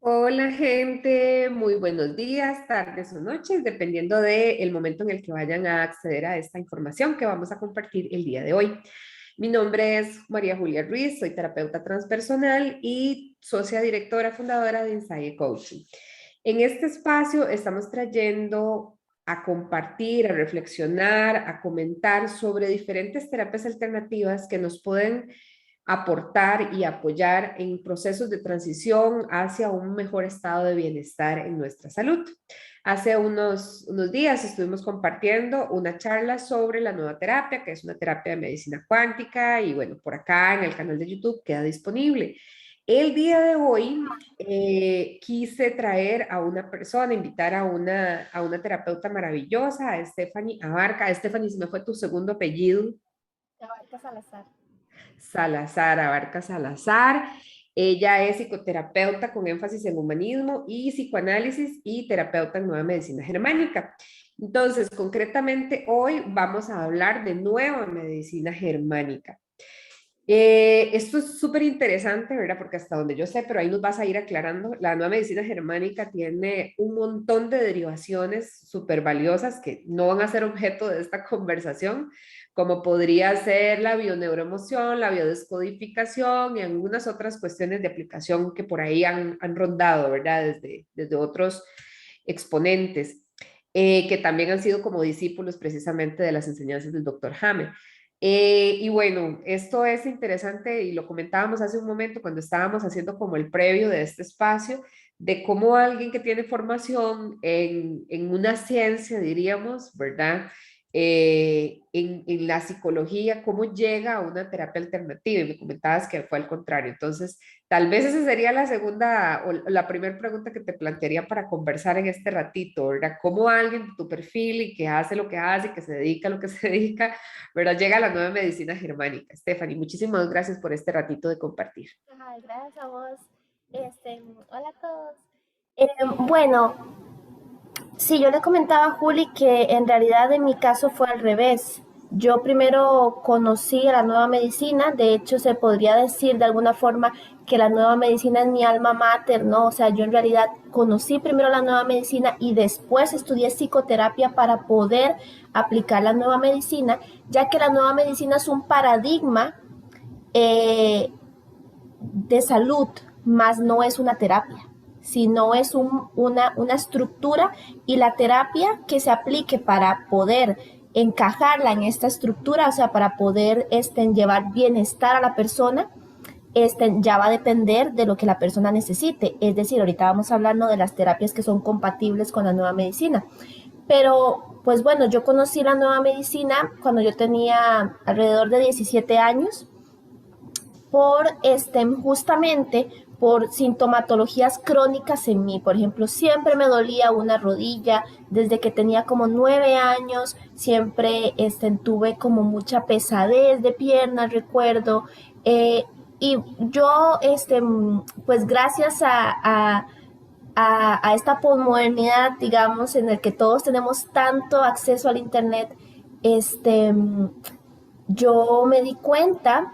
Hola gente, muy buenos días, tardes o noches, dependiendo del momento en el que vayan a acceder a esta información que vamos a compartir el día de hoy. Mi nombre es María Julia Ruiz, soy terapeuta transpersonal y socia directora fundadora de Insight Coaching. En este espacio estamos trayendo a compartir, a reflexionar, a comentar sobre diferentes terapias alternativas que nos pueden aportar y apoyar en procesos de transición hacia un mejor estado de bienestar en nuestra salud. Hace unos días estuvimos compartiendo una charla sobre la nueva terapia, que es una terapia de medicina cuántica, y bueno, por acá en el canal de YouTube queda disponible. El día de hoy quise traer a una persona, invitar a una terapeuta maravillosa, a Stephanie Abarca. Stephanie, se me fue tu segundo apellido. Abarca Salazar. Salazar, Abarca Salazar. Ella es psicoterapeuta con énfasis en humanismo y psicoanálisis y terapeuta en nueva medicina germánica. Entonces, concretamente hoy vamos a hablar de nueva medicina germánica. Esto es súper interesante, ¿verdad? Porque hasta donde yo sé, pero ahí nos vas a ir aclarando, la nueva medicina germánica tiene un montón de derivaciones súper valiosas que no van a ser objeto de esta conversación, como podría ser la bioneuroemoción, la biodescodificación y algunas otras cuestiones de aplicación que por ahí han rondado, ¿verdad? Desde otros exponentes, que también han sido como discípulos precisamente de las enseñanzas del doctor Hammer. Y bueno, esto es interesante y lo comentábamos hace un momento cuando estábamos haciendo como el previo de este espacio, de cómo alguien que tiene formación en una ciencia, diríamos, ¿verdad? En la psicología, cómo llega a una terapia alternativa. Y me comentabas que fue al contrario. Entonces, tal vez esa sería la segunda o la primera pregunta que te plantearía para conversar en este ratito, ¿verdad? ¿Cómo alguien de tu perfil y que hace lo que hace y que se dedica a lo que se dedica, ¿verdad? Llega a la nueva medicina germánica? Stephanie, muchísimas gracias por este ratito de compartir. Ajá, gracias a vos. Hola a todos. Bueno, sí, yo le comentaba a Juli que en realidad en mi caso fue al revés. Yo primero conocí a la nueva medicina, de hecho se podría decir de alguna forma que la nueva medicina es mi alma mater, ¿no? O sea, yo en realidad conocí primero la nueva medicina y después estudié psicoterapia para poder aplicar la nueva medicina, ya que la nueva medicina es un paradigma eh, de salud, más no es una terapia, sino es una estructura y la terapia que se aplique para poder encajarla en esta estructura, o sea, para poder llevar bienestar a la persona, ya va a depender de lo que la persona necesite. Es decir, ahorita vamos hablando de las terapias que son compatibles con la nueva medicina. Pero, pues bueno, yo conocí la nueva medicina cuando yo tenía alrededor de 17 años por justamente por sintomatologías crónicas en mí. Por ejemplo, siempre me dolía una rodilla desde que tenía como 9 años, siempre tuve como mucha pesadez de piernas, recuerdo. Y yo, pues gracias a esta posmodernidad, digamos, en el que todos tenemos tanto acceso al Internet, yo me di cuenta,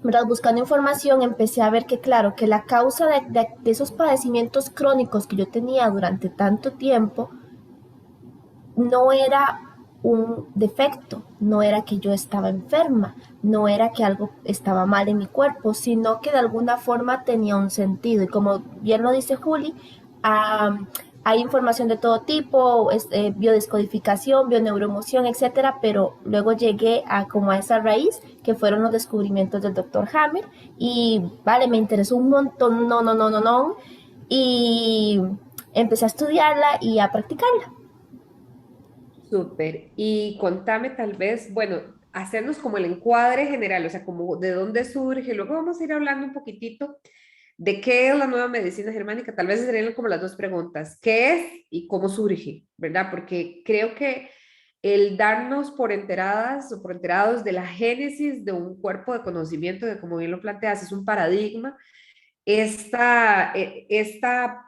¿verdad? Buscando información, empecé a ver que, claro, que la causa de esos padecimientos crónicos que yo tenía durante tanto tiempo no era un defecto, no era que yo estaba enferma, no era que algo estaba mal en mi cuerpo, sino que de alguna forma tenía un sentido. Y como bien lo dice Juli, hay información de todo tipo, biodescodificación, bioneuroemoción, etcétera, pero luego llegué a como a esa raíz que fueron los descubrimientos del doctor Hammer y vale, me interesó un montón, no, y empecé a estudiarla y a practicarla. Súper. Y contame tal vez, bueno, hacernos como el encuadre general, o sea, como de dónde surge. Luego vamos a ir hablando un poquitito de qué es la nueva medicina germánica. Tal vez serían como las dos preguntas. ¿Qué es y cómo surge? ¿Verdad? Porque creo que el darnos por enteradas o por enterados de la génesis de un cuerpo de conocimiento, que como bien lo planteas, es un paradigma, esta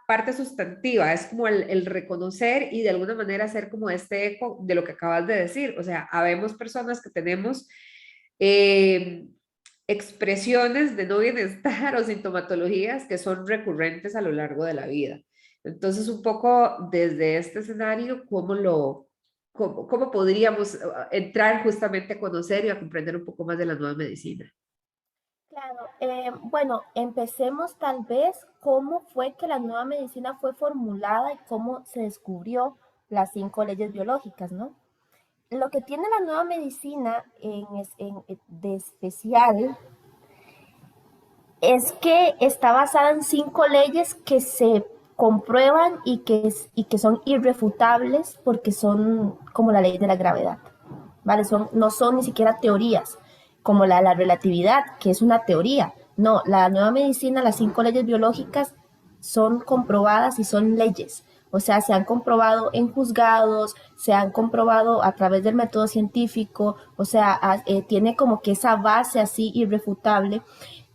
parte sustantiva, es como el reconocer y de alguna manera hacer como este eco de lo que acabas de decir. O sea, habemos personas que tenemos eh, expresiones de no bienestar o sintomatologías que son recurrentes a lo largo de la vida. Entonces, un poco desde este escenario, cómo podríamos entrar justamente a conocer y a comprender un poco más de la nueva medicina? Claro, bueno, empecemos tal vez cómo fue que la nueva medicina fue formulada y cómo se descubrió las 5 leyes biológicas, ¿no? Lo que tiene la nueva medicina de especial es que está basada en 5 leyes que se comprueban y que son irrefutables porque son como la ley de la gravedad, ¿vale? No son ni siquiera teorías, como la relatividad, que es una teoría. No, la nueva medicina, las 5 leyes biológicas son comprobadas y son leyes. O sea, se han comprobado en juzgados, se han comprobado a través del método científico, o sea, tiene como que esa base así irrefutable.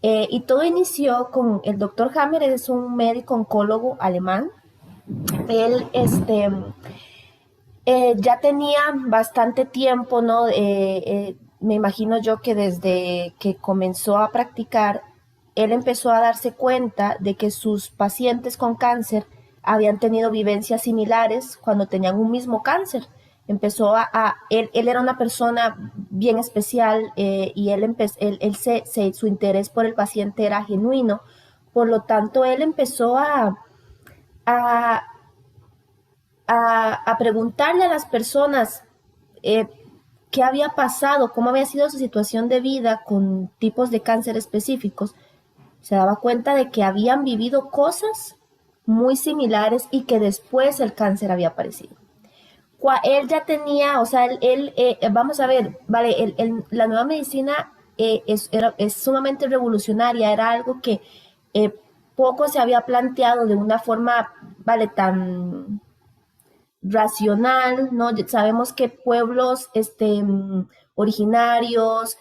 Y todo inició con el doctor Hammer, es un médico oncólogo alemán. Él ya tenía bastante tiempo, ¿no? Me imagino yo que desde que comenzó a practicar, él empezó a darse cuenta de que sus pacientes con cáncer habían tenido vivencias similares cuando tenían un mismo cáncer. Él era una persona bien especial y su interés por el paciente era genuino. Por lo tanto, él empezó a, a preguntarle a las personas eh, qué había pasado, cómo había sido su situación de vida con tipos de cáncer específicos. Se daba cuenta de que habían vivido cosas muy similares y que después el cáncer había aparecido. Él ya tenía, o sea, vamos a ver, vale, la nueva medicina es sumamente revolucionaria, era algo que eh, poco se había planteado de una forma, vale, tan racional, ¿no? Sabemos que pueblos originarios,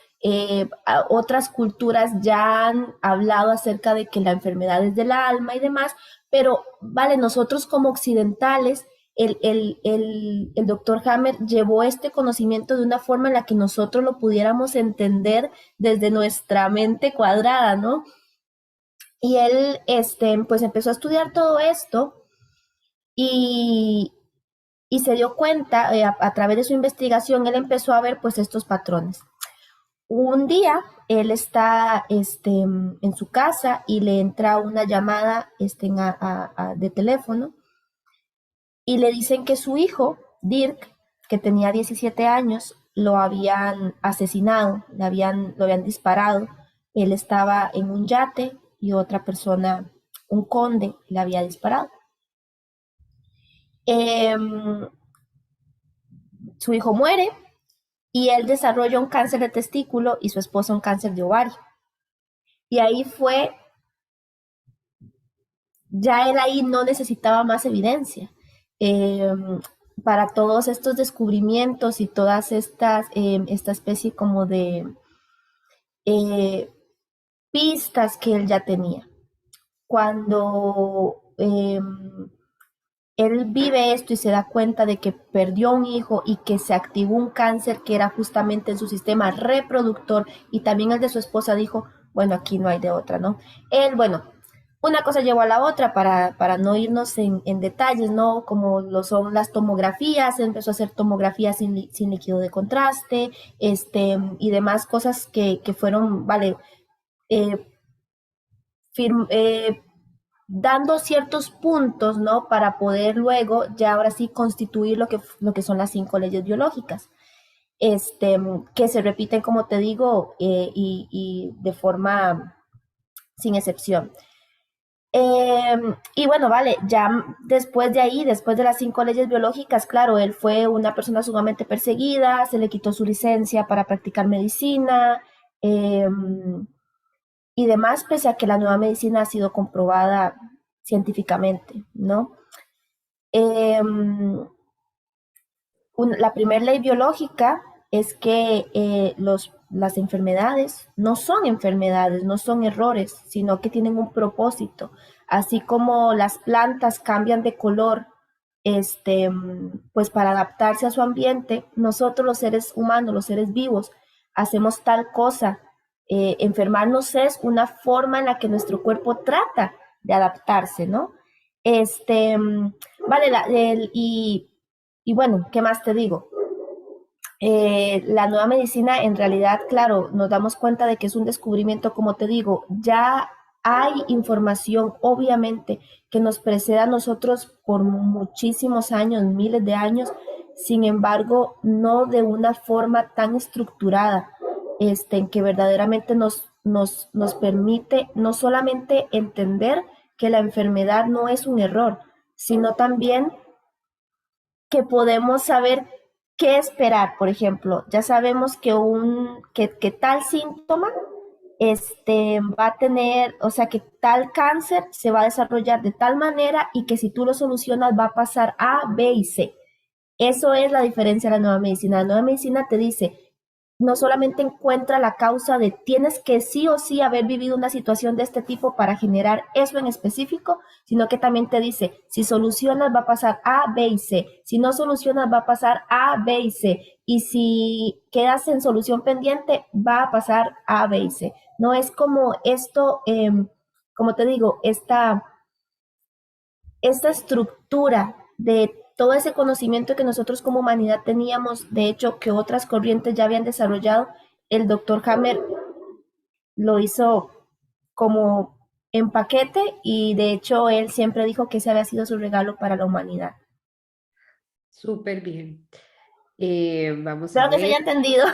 otras culturas ya han hablado acerca de que la enfermedad es del alma y demás, pero vale, nosotros como occidentales, el doctor Hammer llevó este conocimiento de una forma en la que nosotros lo pudiéramos entender desde nuestra mente cuadrada, ¿no? Y él, pues empezó a estudiar todo esto y, y se dio cuenta, a través de su investigación, él empezó a ver pues estos patrones. Un día él está en su casa y le entra una llamada de teléfono y le dicen que su hijo, Dirk, que tenía 17 años, lo habían asesinado, lo habían disparado. Él estaba en un yate y otra persona, un conde, le había disparado. Em, Su hijo muere y él desarrolla un cáncer de testículo y su esposa un cáncer de ovario. Y ahí fue, ya él ahí no necesitaba más evidencia. Eh, para todos estos descubrimientos y todas esta especie como de eh, pistas que él ya tenía. Cuando él vive esto y se da cuenta de que perdió un hijo y que se activó un cáncer que era justamente en su sistema reproductor y también el de su esposa, dijo, bueno, aquí no hay de otra, ¿no? Él, bueno, una cosa llevó a la otra para no irnos en detalles, ¿no? Como lo son las tomografías, empezó a hacer tomografías sin líquido de contraste, y demás cosas que fueron, vale, eh, dando ciertos puntos, ¿no? Para poder luego, ya ahora sí, constituir lo que son las 5 leyes biológicas, que se repiten, como te digo, y de forma sin excepción. Y bueno, vale, ya después de ahí, después de las 5 leyes biológicas, claro, él fue una persona sumamente perseguida, se le quitó su licencia para practicar medicina, eh, y demás, pese a que la nueva medicina ha sido comprobada científicamente, ¿no? Eh, la primera ley biológica es que las enfermedades no son enfermedades, no son errores, sino que tienen un propósito. Así como las plantas cambian de color, pues para adaptarse a su ambiente, nosotros los seres humanos, los seres vivos, hacemos tal cosa Enfermarnos es una forma en la que nuestro cuerpo trata de adaptarse, ¿no? Vale, y bueno, ¿qué más te digo? La nueva medicina en realidad, claro, nos damos cuenta de que es un descubrimiento, como te digo, ya hay información, obviamente, que nos precede a nosotros por muchísimos años, miles de años, sin embargo, no de una forma tan estructurada, en que verdaderamente nos permite no solamente entender que la enfermedad no es un error, sino también que podemos saber qué esperar. Por ejemplo, ya sabemos que tal síntoma va a tener, o sea, que tal cáncer se va a desarrollar de tal manera y que si tú lo solucionas va a pasar A, B y C. Eso es la diferencia de la nueva medicina. La nueva medicina te dice, no solamente encuentra la causa de tienes que sí o sí haber vivido una situación de este tipo para generar eso en específico, sino que también te dice, si solucionas va a pasar A, B y C, si no solucionas va a pasar A, B y C, y si quedas en solución pendiente va a pasar A, B y C. No es como esto, como te digo, esta estructura de todo ese conocimiento que nosotros como humanidad teníamos, de hecho, que otras corrientes ya habían desarrollado, el doctor Hammer lo hizo como en paquete y de hecho él siempre dijo que ese había sido su regalo para la humanidad. Súper bien. Vamos a Espero que se haya ver. entendido.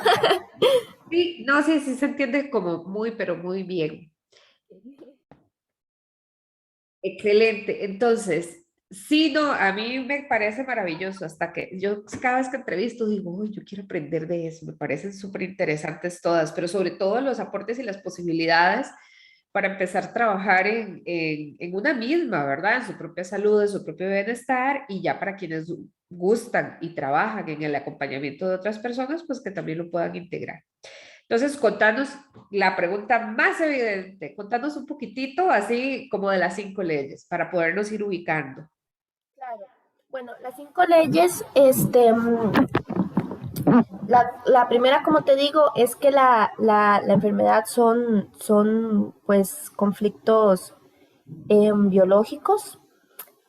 Sí, no, sí, sí se entiende como muy, pero muy bien. Excelente. Entonces, sí, no, a mí me parece maravilloso. Hasta que yo cada vez que entrevisto digo, "Uy, yo quiero aprender de eso". Me parecen súper interesantes todas, pero sobre todo los aportes y las posibilidades para empezar a trabajar en una misma, ¿verdad? En su propia salud, en su propio bienestar y ya para quienes gustan y trabajan en el acompañamiento de otras personas, pues que también lo puedan integrar. Entonces, contanos la pregunta más evidente, contanos un poquitito así como de las 5 leyes para podernos ir ubicando. Claro. Bueno, las 5 leyes, la primera, como te digo, es que la enfermedad son pues conflictos biológicos.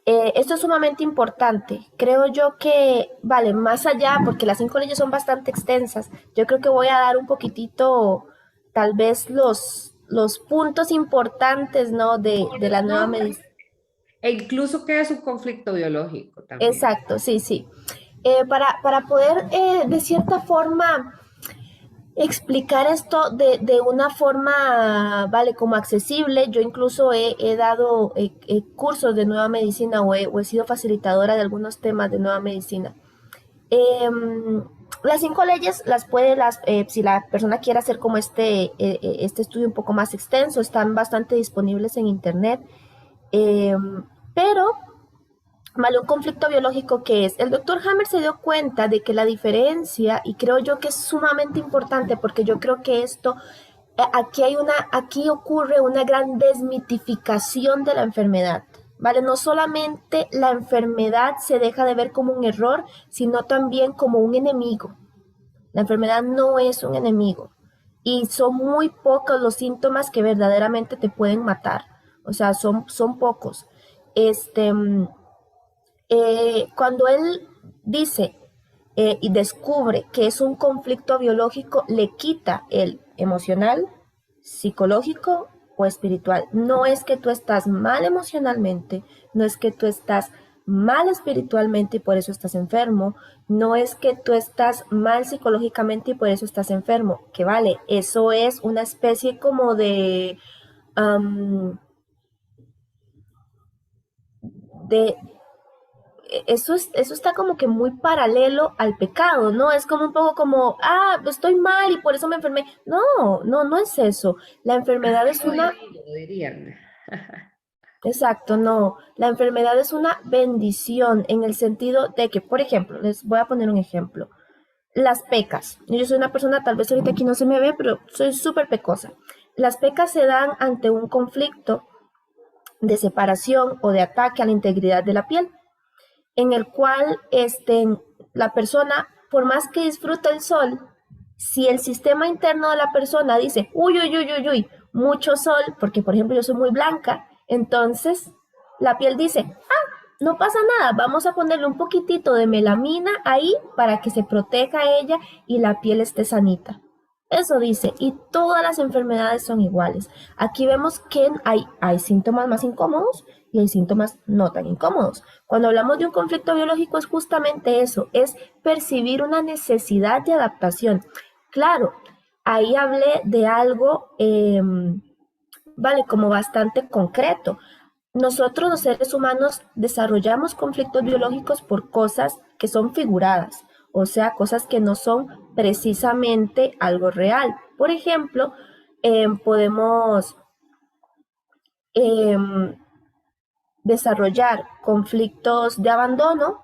Esto es sumamente importante. Creo yo que, vale, más allá, porque las 5 leyes son bastante extensas, yo creo que voy a dar un poquitito, tal vez, los puntos importantes, ¿no? De la nueva Nombre medicina. e incluso qué es un conflicto biológico también. Exacto, sí, sí. Para poder, de cierta forma, explicar esto de una forma, vale, como accesible. Yo incluso he dado cursos de nueva medicina o he sido facilitadora de algunos temas de nueva medicina. Em, las 5 leyes si la persona quiere hacer como este estudio un poco más extenso, están bastante disponibles en internet. Pero vale, un conflicto biológico que es, el doctor Hammer se dio cuenta de que la diferencia, y creo yo que es sumamente importante porque yo creo que esto, aquí ocurre una gran desmitificación de la enfermedad, ¿vale? No solamente la enfermedad se deja de ver como un error, sino también como un enemigo. La enfermedad no es un enemigo y son muy pocos los síntomas que verdaderamente te pueden matar, o sea, son pocos. Este, cuando él dice y descubre que es un conflicto biológico, le quita el emocional, psicológico o espiritual. No es que tú estás mal emocionalmente, no es que tú estás mal espiritualmente y por eso estás enfermo, no es que tú estás mal psicológicamente y por eso estás enfermo, que vale, eso es una especie como um, de, eso está como que muy paralelo al pecado, ¿no? Es como un poco como, estoy mal y por eso me enfermé. No, no, no es eso. La enfermedad Así es lo una, dirían. exacto, no. La enfermedad es una bendición en el sentido de que, por ejemplo, les voy a poner un ejemplo. Las pecas. Yo soy una persona, tal vez ahorita aquí no se me ve, pero soy súper pecosa. Las pecas se dan ante un conflicto de separación o de ataque a la integridad de la piel, en el cual la persona, por más que disfruta el sol, Si el sistema interno de la persona dice, uy, uy, uy, uy, uy, mucho sol, porque por ejemplo yo soy muy blanca, entonces la piel dice, no pasa nada, vamos a ponerle un poquitito de melamina ahí para que se proteja ella y la piel esté sanita. Eso dice, y todas las enfermedades son iguales. Aquí vemos que hay síntomas más incómodos y hay síntomas no tan incómodos. Cuando hablamos de un conflicto biológico es justamente eso, es percibir una necesidad de adaptación. Claro, ahí hablé de algo, vale, como bastante concreto. Nosotros los seres humanos desarrollamos conflictos biológicos por cosas que son figuradas, o sea, cosas que no son precisamente algo real. Por ejemplo, podemos em, desarrollar conflictos de abandono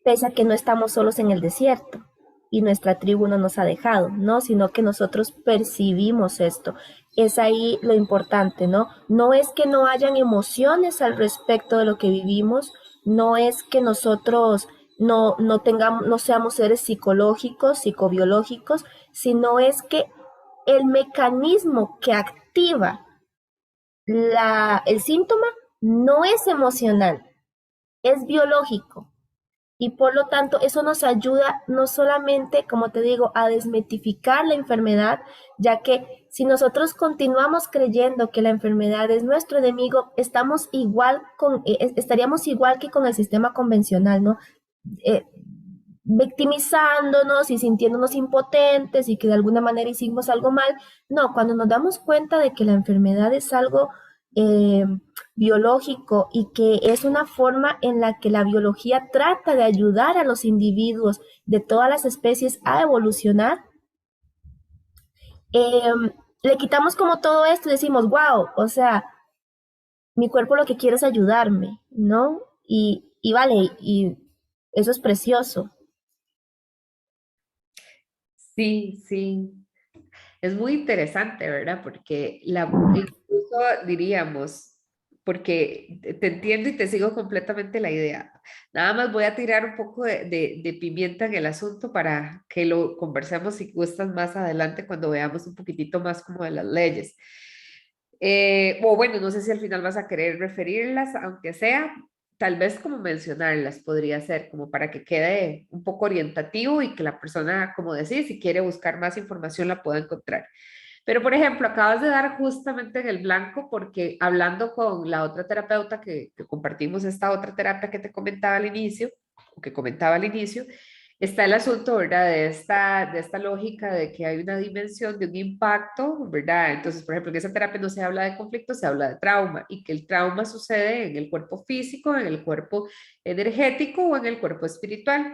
pese a que no estamos solos en el desierto y nuestra tribu no nos ha dejado, ¿no? Sino que nosotros percibimos esto. Es ahí lo importante, ¿no? No es que no hayan emociones al respecto de lo que vivimos, no es que nosotros no tengamos, no seamos seres psicológicos, psicobiológicos, sino es que el mecanismo que activa el síntoma no es emocional, es biológico. Y por lo tanto, eso nos ayuda no solamente, como te digo, a desmitificar la enfermedad, ya que si nosotros continuamos creyendo que la enfermedad es nuestro enemigo, estaríamos igual que con el sistema convencional, ¿no? Eh, Victimizándonos y sintiéndonos impotentes y que de alguna manera hicimos algo mal. No, cuando nos damos cuenta de que la enfermedad es algo eh, biológico y que es una forma en la que la biología trata de ayudar a los individuos de todas las especies a evolucionar, eh, le quitamos como todo esto y decimos, wow, o sea, mi cuerpo lo que quiere es ayudarme, ¿no? Y vale, y eso es precioso. Sí, sí. Es muy interesante, ¿verdad? Porque incluso diríamos, porque te entiendo y te sigo completamente la idea. Nada más voy a tirar un poco de pimienta en el asunto para que lo conversemos si gustas más adelante cuando veamos un poquitito más como de las leyes. O bueno, no sé si al final vas a querer referirlas, aunque sea, tal vez como mencionarlas podría ser, como para que quede un poco orientativo y que la persona, como decís, si quiere buscar más información la pueda encontrar. Pero, por ejemplo, acabas de dar justamente en el blanco porque hablando con la otra terapeuta que compartimos esta otra terapia que te comentaba al inicio, o que comentaba al inicio, está el asunto, ¿verdad? De esta lógica de que hay una dimensión de un impacto, ¿verdad? Entonces, por ejemplo, en esa terapia no se habla de conflicto, se habla de trauma y que el trauma sucede en el cuerpo físico, en el cuerpo energético o en el cuerpo espiritual.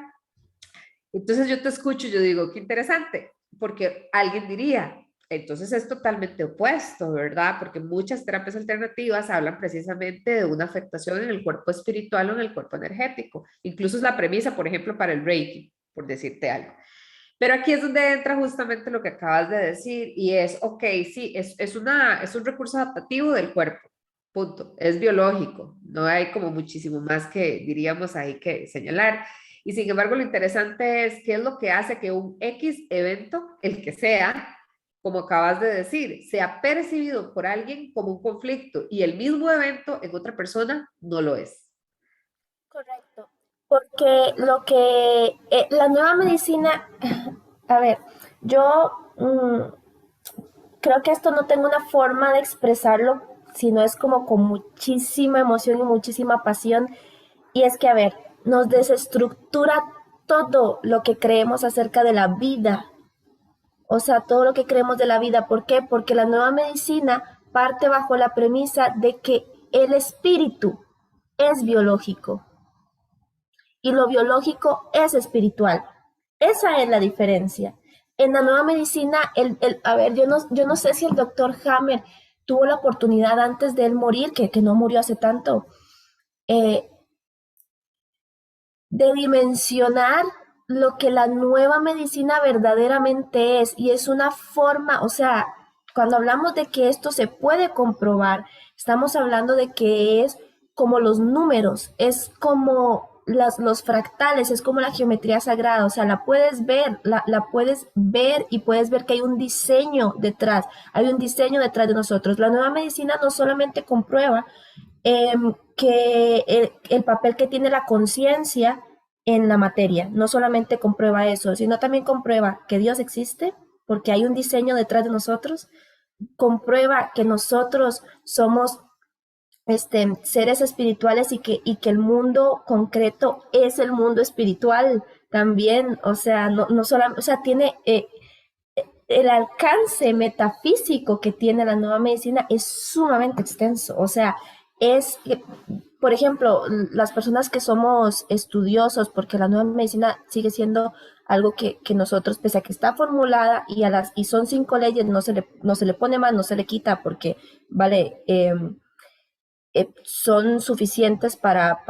Entonces yo te escucho y yo digo, qué interesante, porque alguien diría, entonces es totalmente opuesto, ¿verdad? Porque muchas terapias alternativas hablan precisamente de una afectación en el cuerpo espiritual o en el cuerpo energético. Incluso es la premisa, por ejemplo, para el Reiki, por decirte algo. Pero aquí es donde entra justamente lo que acabas de decir y es, ok, sí, es un recurso adaptativo del cuerpo, punto, es biológico, no hay como muchísimo más que diríamos ahí que señalar. Y sin embargo, lo interesante es qué es lo que hace que un X evento, el que sea, como acabas de decir, sea percibido por alguien como un conflicto y el mismo evento en otra persona no lo es. Correcto. Porque la nueva medicina, a ver, yo creo que esto no tengo una forma de expresarlo, sino es como con muchísima emoción y muchísima pasión. Y es que, a ver, nos desestructura todo lo que creemos acerca de la vida, o sea, todo lo que creemos de la vida. ¿Por qué? Porque la nueva medicina parte bajo la premisa de que el espíritu es biológico y lo biológico es espiritual. Esa es la diferencia. En la nueva medicina, a ver, yo no sé si el doctor Hammer tuvo la oportunidad antes de él morir, que no murió hace tanto, eh, de dimensionar lo que la nueva medicina verdaderamente es. Y es una forma, o sea, cuando hablamos de que esto se puede comprobar, estamos hablando de que es como los números, es como los fractales, es como la geometría sagrada, o sea, la puedes ver y puedes ver que hay un diseño detrás de nosotros. La nueva medicina no solamente comprueba que el papel que tiene la conciencia en la materia, no solamente comprueba eso, sino también comprueba que Dios existe, porque hay un diseño detrás de nosotros, comprueba que nosotros somos seres espirituales y que el mundo concreto es el mundo espiritual también, o sea, no solamente, o sea, tiene el alcance metafísico que tiene la nueva medicina es sumamente extenso, o sea, es, por ejemplo, las personas que somos estudiosos, porque la nueva medicina sigue siendo algo que nosotros, pese a que está formulada y son 5 leyes, no se le pone más, no se le quita, porque, vale, son suficientes para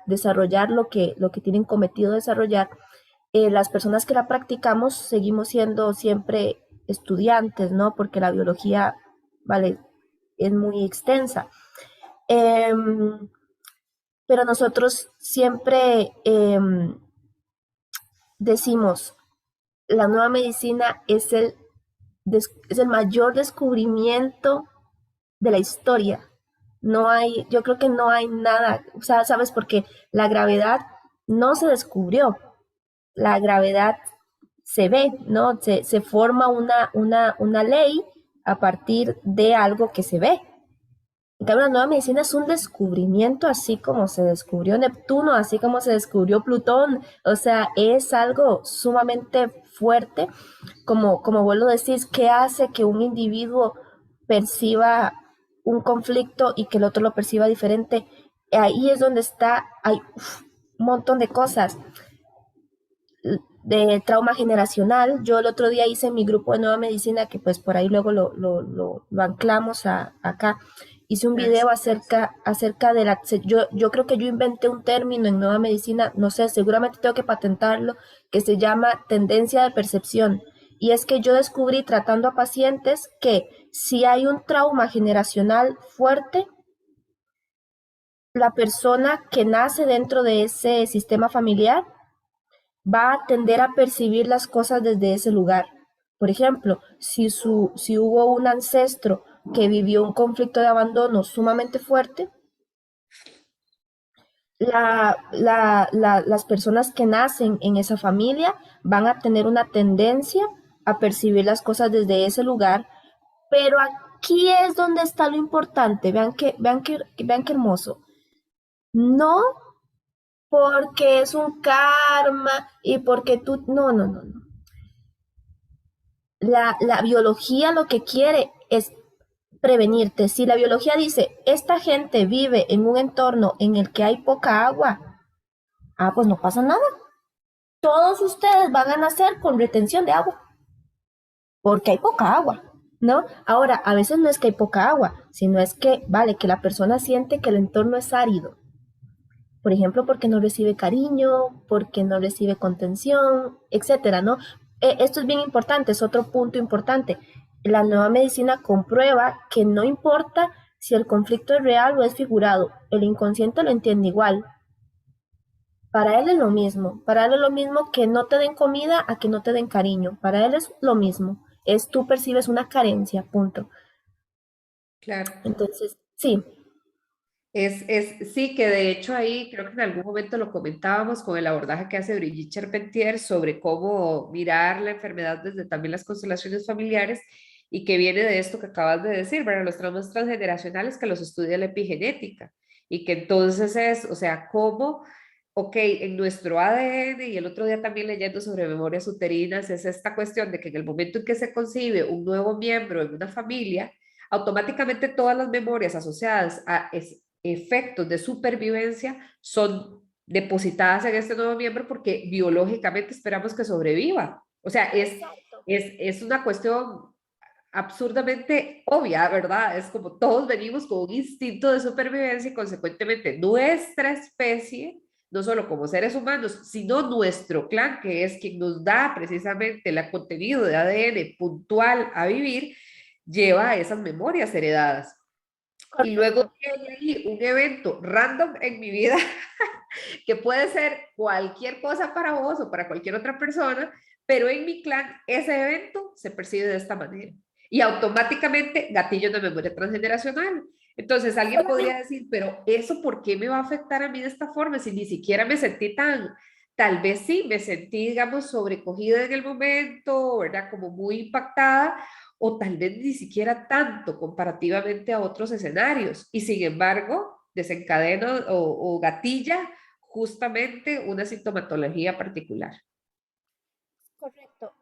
desarrollar lo que tienen cometido desarrollar. Las personas que la practicamos seguimos siendo siempre estudiantes, ¿no? Porque la biología, vale, es muy extensa. Pero nosotros siempre decimos, la nueva medicina es el mayor descubrimiento de la historia. Yo creo que no hay nada, o sea, ¿sabes? Porque la gravedad no se descubrió, la gravedad se ve, ¿no? Se forma una ley a partir de algo que se ve. En cambio, la nueva medicina es un descubrimiento, así como se descubrió Neptuno, así como se descubrió Plutón. O sea, es algo sumamente fuerte, como vos lo decís, que hace que un individuo perciba un conflicto y que el otro lo perciba diferente. Ahí es donde hay un montón de cosas de trauma generacional. Yo el otro día hice mi grupo de nueva medicina, que pues por ahí luego lo anclamos acá. Hice un video acerca de yo creo que yo inventé un término en nueva medicina, no sé, seguramente tengo que patentarlo, que se llama tendencia de percepción. Y es que yo descubrí tratando a pacientes que si hay un trauma generacional fuerte, la persona que nace dentro de ese sistema familiar va a tender a percibir las cosas desde ese lugar. Por ejemplo, si hubo un ancestro que vivió un conflicto de abandono sumamente fuerte, las personas que nacen en esa familia van a tener una tendencia a percibir las cosas desde ese lugar, pero aquí es donde está lo importante. Vean qué hermoso. No porque es un karma y porque tú, no, no, no, no. La biología lo que quiere es prevenirte. Si la biología dice, esta gente vive en un entorno en el que hay poca agua, pues no pasa nada. Todos ustedes van a nacer con retención de agua, porque hay poca agua, ¿no? Ahora, a veces no es que hay poca agua, sino es que, vale, que la persona siente que el entorno es árido. Por ejemplo, porque no recibe cariño, porque no recibe contención, etcétera, ¿no? Esto es bien importante, es otro punto importante. La nueva medicina comprueba que no importa si el conflicto es real o es figurado, el inconsciente lo entiende igual. Para él es lo mismo, para él es lo mismo que no te den comida a que no te den cariño, para él es lo mismo, tú percibes una carencia, punto. Claro. Entonces, sí, Sí, que de hecho ahí creo que en algún momento lo comentábamos con el abordaje que hace Brigitte Charpentier sobre cómo mirar la enfermedad desde también las constelaciones familiares y que viene de esto que acabas de decir, ¿verdad? Los traumas transgeneracionales que los estudia la epigenética y que entonces es, o sea, cómo, ok, en nuestro ADN y el otro día también leyendo sobre memorias uterinas es esta cuestión de que en el momento en que se concibe un nuevo miembro en una familia, automáticamente todas las memorias asociadas a efectos de supervivencia son depositadas en este nuevo miembro porque biológicamente esperamos que sobreviva. O sea, es una cuestión absurdamente obvia, ¿verdad? Es como todos venimos con un instinto de supervivencia y consecuentemente nuestra especie, no solo como seres humanos, sino nuestro clan, que es quien nos da precisamente el contenido de ADN puntual a vivir, lleva esas memorias heredadas. y luego Correcto. viene ahí un evento random en mi vida que puede ser cualquier cosa para vos o para cualquier otra persona, pero en mi clan ese evento se percibe de esta manera. Y automáticamente gatillo de memoria transgeneracional. Entonces alguien podría decir, pero ¿eso por qué me va a afectar a mí de esta forma? Si ni siquiera me sentí tan, tal vez sí, me sentí, digamos, sobrecogida en el momento, ¿verdad? Como muy impactada, o tal vez ni siquiera tanto comparativamente a otros escenarios. Y sin embargo, desencadena o gatilla justamente una sintomatología particular. Correcto.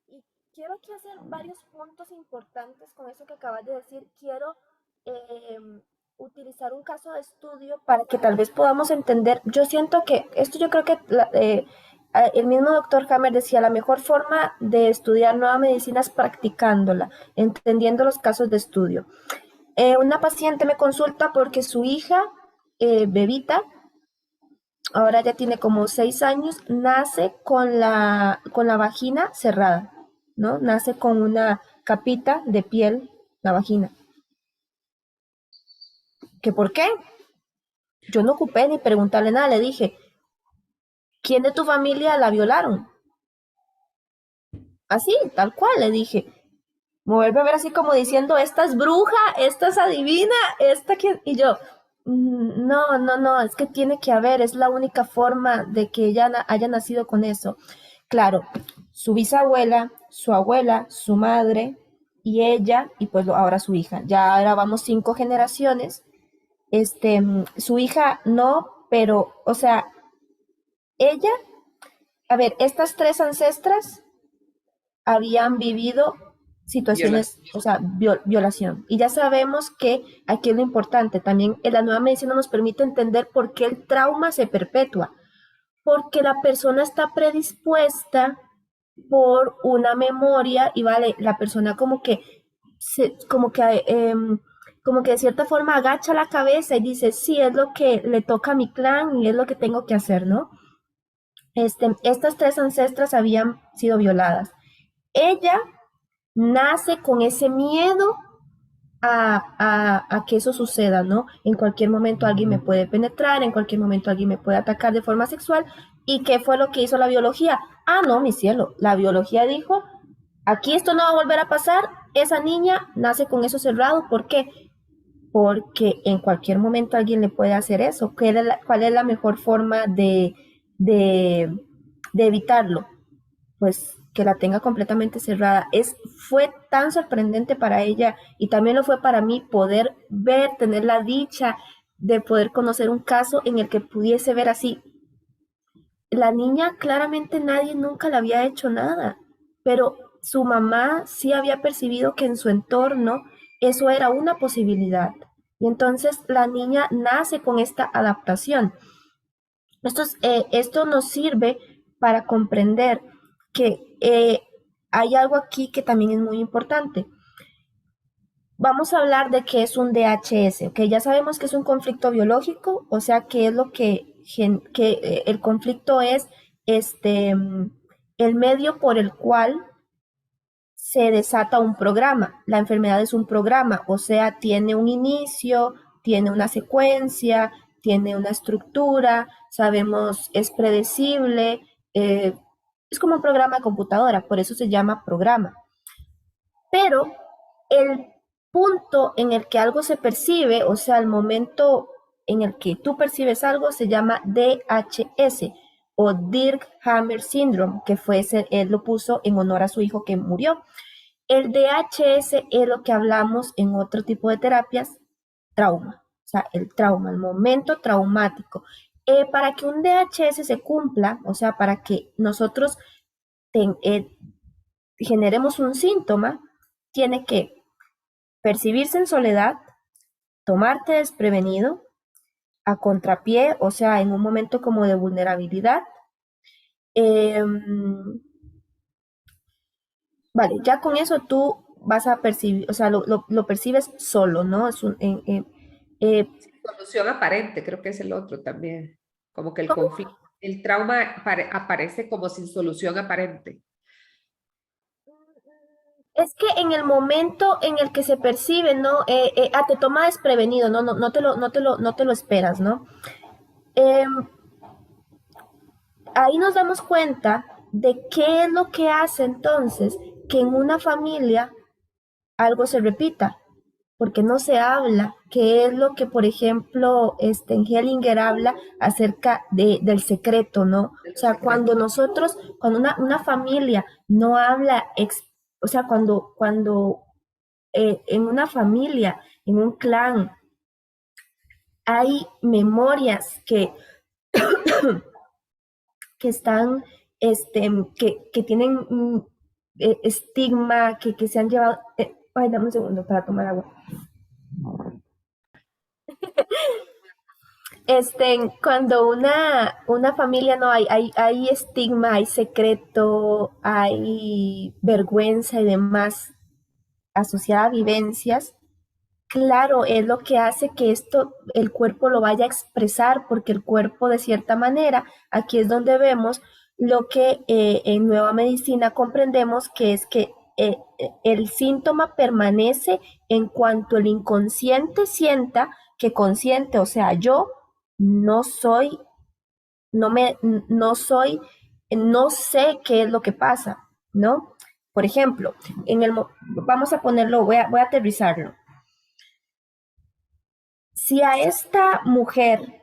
Y quiero aquí hacer varios puntos importantes con eso que acabas de decir. Quiero utilizar un caso de estudio para que tal vez podamos entender. Yo siento que esto yo creo que el mismo doctor Hammer decía, la mejor forma de estudiar nueva medicina es practicándola, entendiendo los casos de estudio. Una paciente me consulta porque su hija, bebita, ahora ya tiene como 6 años, nace con la vagina cerrada, ¿no? Nace con una capita de piel, la vagina. ¿Qué por qué? Yo no ocupé ni preguntarle nada, le dije, ¿quién de tu familia la violaron? Así, tal cual, le dije. Me vuelve a ver así como diciendo, esta es bruja, esta es adivina, esta que... Y yo, no, no, no, es que tiene que haber, es la única forma de que ella haya nacido con eso. Claro, su bisabuela, su abuela, su madre y ella, y pues ahora su hija. Ya ahora vamos 5 generaciones. Su hija no, pero, o sea, ella, a ver, estas 3 ancestras habían vivido situaciones, Violación. o sea, violación. Y ya sabemos que aquí es lo importante, también en la nueva medicina nos permite entender por qué el trauma se perpetúa, porque la persona está predispuesta por una memoria y vale, la persona como que, como que de cierta forma agacha la cabeza y dice, sí, es lo que le toca a mi clan y es lo que tengo que hacer, ¿no? Estas 3 ancestras habían sido violadas. Ella nace con ese miedo a que eso suceda, ¿no? En cualquier momento alguien me puede penetrar, en cualquier momento alguien me puede atacar de forma sexual. ¿Y qué fue lo que hizo la biología? Ah, no, mi cielo, la biología dijo, aquí esto no va a volver a pasar, esa niña nace con eso cerrado, ¿por qué? Porque en cualquier momento alguien le puede hacer eso. ¿Cuál es la mejor forma de, de evitarlo? Pues que la tenga completamente cerrada. Fue tan sorprendente para ella y también lo fue para mí poder ver, tener la dicha de poder conocer un caso en el que pudiese ver así. La niña claramente nadie nunca le había hecho nada, pero su mamá sí había percibido que en su entorno eso era una posibilidad. Y entonces la niña nace con esta adaptación. Esto nos sirve para comprender que hay algo aquí que también es muy importante. Vamos a hablar de qué es un DHS, ¿ok? Ya sabemos que es un conflicto biológico, o sea, que es lo que el conflicto es el medio por el cual se desata un programa. La enfermedad es un programa, o sea, tiene un inicio, tiene una secuencia, tiene una estructura, sabemos, es predecible, es como un programa de computadora, por eso se llama programa. Pero el punto en el que algo se percibe, o sea, el momento en el que tú percibes algo, se llama DHS o Dirk Hammer Syndrome, que él lo puso en honor a su hijo que murió. El DHS es lo que hablamos en otro tipo de terapias, trauma, o sea, el trauma, el momento traumático. Para que un DHS se cumpla, o sea, para que nosotros generemos un síntoma, tiene que percibirse en soledad, tomarte desprevenido, a contrapié, o sea, en un momento como de vulnerabilidad. Eh, vale, ya con eso tú vas a percibir, o sea, lo percibes solo, ¿no? Eh, Solución aparente, creo que es el otro también. Como que el ¿Cómo? conflicto, el trauma aparece como sin solución aparente. Es que en el momento en el que se percibe, ¿no? Te toma desprevenido, ¿no? No te lo esperas, ¿no? Em, Ahí nos damos cuenta de qué es lo que hace entonces que en una familia algo se repita, porque no se habla, qué es lo que, por ejemplo, en Hellinger habla acerca del secreto, ¿no? De O los sea, cuando secretos. nosotros, cuando una familia no habla, o sea, cuando en una familia, en un clan, hay memorias que están, que tienen estigma, que se han llevado. Ay, dame un segundo para tomar agua. Cuando una familia no hay estigma, hay secreto, hay vergüenza y demás asociada a vivencias, claro, es lo que hace que esto, el cuerpo lo vaya a expresar, porque el cuerpo de cierta manera, aquí es donde vemos lo que en Nueva Medicina comprendemos, que es que el síntoma permanece en cuanto el inconsciente sienta que consciente, o sea, yo no soy, no soy, no sé qué es lo que pasa, ¿no? Por ejemplo, vamos a ponerlo, voy a aterrizarlo. Si a esta mujer,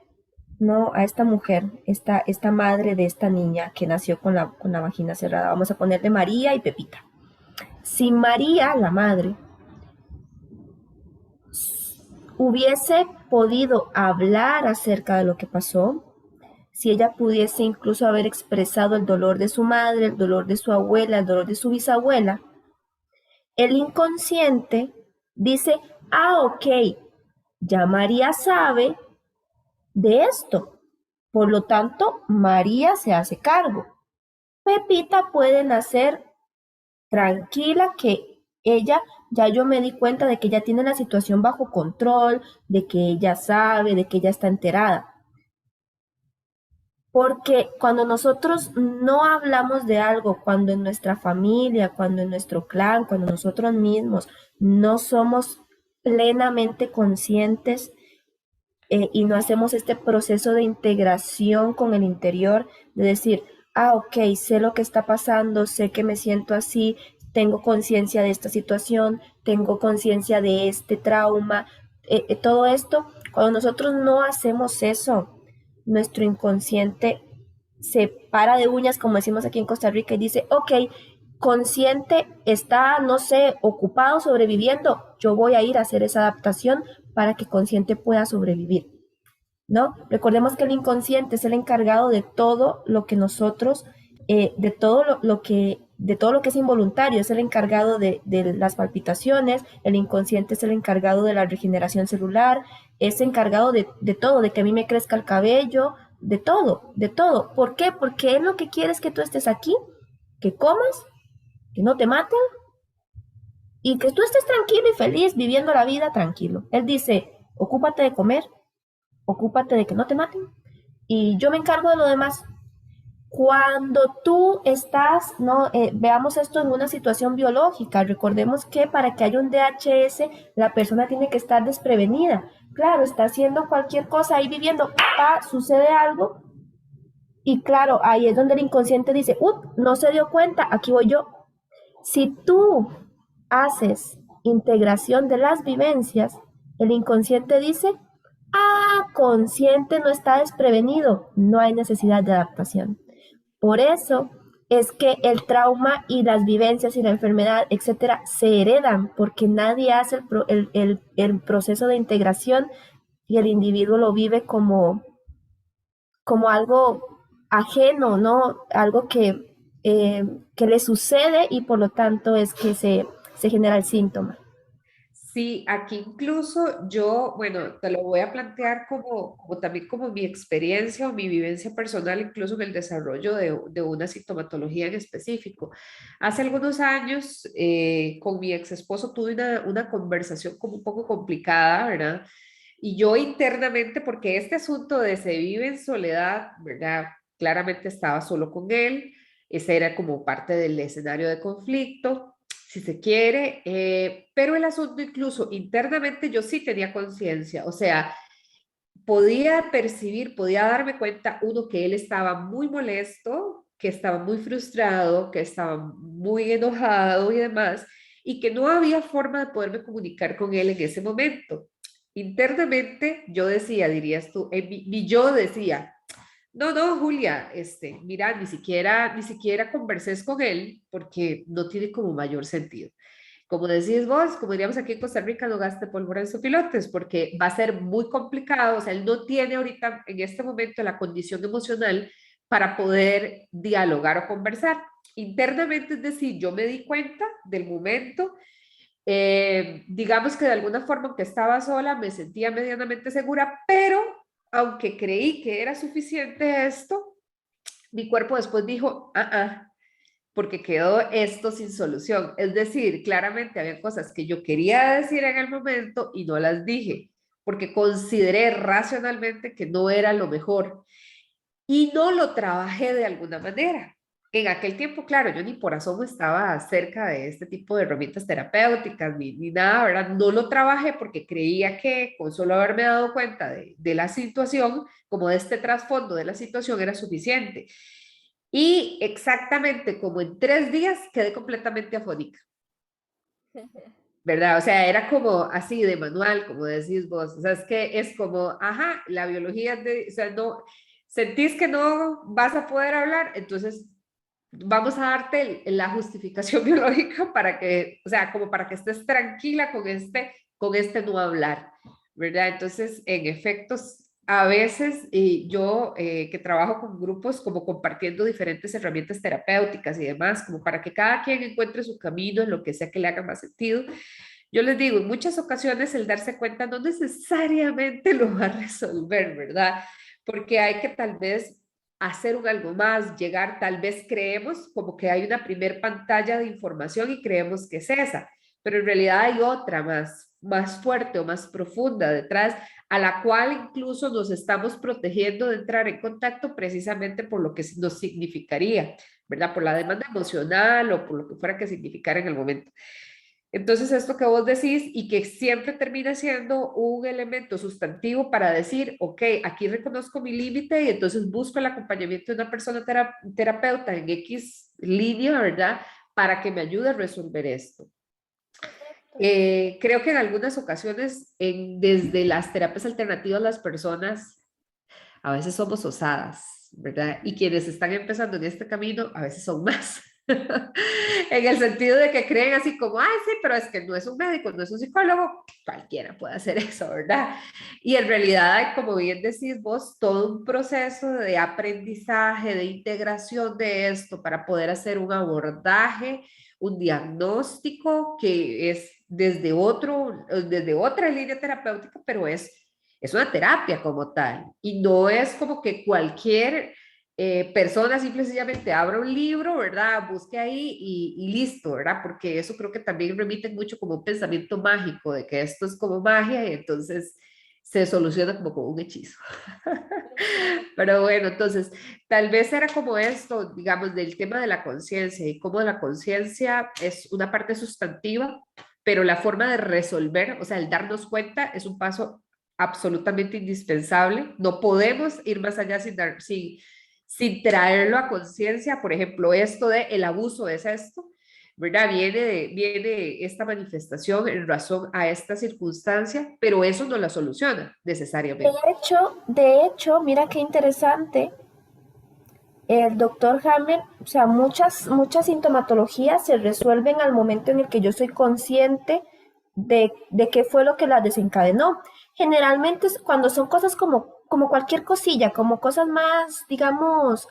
¿no? A esta mujer, esta madre de esta niña que nació con la vagina cerrada, vamos a ponerle María y Pepita. Si María, la madre, hubiese podido hablar acerca de lo que pasó, si ella pudiese incluso haber expresado el dolor de su madre, el dolor de su abuela, el dolor de su bisabuela, el inconsciente dice, ok, ya María sabe de esto. Por lo tanto, María se hace cargo. Pepita puede nacer tranquila, que ella, ya yo me di cuenta de que ella tiene la situación bajo control, de que ella sabe, de que ella está enterada. Porque cuando nosotros no hablamos de algo, cuando en nuestra familia, cuando en nuestro clan, cuando nosotros mismos no somos plenamente conscientes y no hacemos este proceso de integración con el interior, de decir, ok, sé lo que está pasando, sé que me siento así, tengo conciencia de esta situación, tengo conciencia de este trauma, todo esto, cuando nosotros no hacemos eso, nuestro inconsciente se para de uñas, como decimos aquí en Costa Rica, y dice, ok, consciente está, no sé, ocupado sobreviviendo, yo voy a ir a hacer esa adaptación para que consciente pueda sobrevivir, ¿no? Recordemos que el inconsciente es el encargado de todo lo que nosotros, de todo lo que es involuntario, es el encargado de las palpitaciones, el inconsciente es el encargado de la regeneración celular, es encargado de todo, de que a mí me crezca el cabello, de todo, de todo. ¿Por qué? Porque él lo que quiere es que tú estés aquí, que comas, que no te maten y que tú estés tranquilo y feliz viviendo la vida tranquilo. Él dice, ocúpate de comer, ocúpate de que no te maten y yo me encargo de lo demás. Cuando tú estás, no, veamos esto en una situación biológica, recordemos que para que haya un DHS la persona tiene que estar desprevenida. Claro, está haciendo cualquier cosa ahí viviendo, sucede algo y claro, ahí es donde el inconsciente dice, no se dio cuenta, aquí voy yo. Si tú haces integración de las vivencias, el inconsciente dice, consciente no está desprevenido, no hay necesidad de adaptación. Por eso es que el trauma y las vivencias y la enfermedad, etcétera, se heredan porque nadie hace el proceso de integración y el individuo lo vive como algo ajeno, ¿no? Algo que le sucede y por lo tanto es que se genera el síntoma. Sí, aquí incluso yo, bueno, te lo voy a plantear como también como mi experiencia o mi vivencia personal, incluso en el desarrollo de una sintomatología en específico. Hace algunos años, con mi ex esposo tuve una conversación como un poco complicada, ¿verdad? Y yo internamente, porque este asunto de se vive en soledad, ¿verdad? Claramente estaba solo con él, ese era como parte del escenario de conflicto. si se quiere, pero el asunto incluso internamente yo sí tenía conciencia, o sea, podía percibir, podía darme cuenta, uno, que él estaba muy molesto, que estaba muy frustrado, que estaba muy enojado y demás, y que no había forma de poderme comunicar con él en ese momento. Internamente yo decía, dirías tú, mi yo decía, no, no, Julia, mira, ni siquiera converses con él porque no tiene como mayor sentido. Como decís vos, como diríamos aquí en Costa Rica, no gaste pólvora en sus pilotes, porque va a ser muy complicado. O sea, él no tiene ahorita, en este momento, la condición emocional para poder dialogar o conversar. Internamente, es decir, yo me di cuenta del momento, digamos que de alguna forma, aunque estaba sola, me sentía medianamente segura, pero aunque creí que era suficiente esto, mi cuerpo después dijo, porque quedó esto sin solución. Es decir, claramente había cosas que yo quería decir en el momento y no las dije, porque consideré racionalmente que no era lo mejor y no lo trabajé de alguna manera. En aquel tiempo, claro, yo ni por asomo estaba cerca de este tipo de herramientas terapéuticas ni nada, ¿verdad? No lo trabajé porque creía que con solo haberme dado cuenta de la situación, como de este trasfondo de la situación, era suficiente. Y exactamente como en 3 días quedé completamente afónica, ¿verdad? O sea, era como así de manual, como decís vos. O sea, es que es como, ajá, la biología de, o sea, no, sentís que no vas a poder hablar, entonces vamos a darte la justificación biológica para que, o sea, como para que estés tranquila con este no hablar, ¿verdad? Entonces, en efectos, a veces yo que trabajo con grupos como compartiendo diferentes herramientas terapéuticas y demás, como para que cada quien encuentre su camino en lo que sea que le haga más sentido, yo les digo, en muchas ocasiones el darse cuenta no necesariamente lo va a resolver, ¿verdad? Porque hay que tal vez hacer un algo más, llegar, tal vez creemos como que hay una primer pantalla de información y creemos que es esa, pero en realidad hay otra más fuerte o más profunda detrás, a la cual incluso nos estamos protegiendo de entrar en contacto precisamente por lo que nos significaría, ¿verdad? Por la demanda emocional o por lo que fuera que significara en el momento. Entonces, esto que vos decís y que siempre termina siendo un elemento sustantivo para decir, ok, aquí reconozco mi límite y entonces busco el acompañamiento de una persona terapeuta en X línea, ¿verdad? Para que me ayude a resolver esto. Correcto. Creo que en algunas ocasiones, desde las terapias alternativas, las personas a veces somos osadas, ¿verdad? Y quienes están empezando en este camino, a veces son más. En el sentido de que creen así como, ay, sí, pero es que no es un médico, no es un psicólogo, cualquiera puede hacer eso, ¿verdad? Y en realidad, como bien decís vos, todo un proceso de aprendizaje, de integración de esto para poder hacer un abordaje, un diagnóstico que es desde otra línea terapéutica, pero es una terapia como tal y no es como que cualquier persona simple y sencillamente abra un libro, ¿verdad? Busque ahí y listo, ¿verdad? Porque eso creo que también remite mucho como un pensamiento mágico de que esto es como magia y entonces se soluciona como con un hechizo. Pero bueno, entonces, tal vez era como esto, digamos, del tema de la conciencia y cómo la conciencia es una parte sustantiva, pero la forma de resolver, o sea, el darnos cuenta es un paso absolutamente indispensable. No podemos ir más allá sin traerlo a conciencia. Por ejemplo, esto de el abuso es esto, ¿verdad? Viene esta manifestación en razón a esta circunstancia, pero eso no la soluciona necesariamente. De hecho, mira qué interesante. El doctor Hammer, o sea, muchas sintomatologías se resuelven al momento en el que yo soy consciente de qué fue lo que las desencadenó. Generalmente es cuando son cosas como cualquier cosilla, como cosas más, digamos,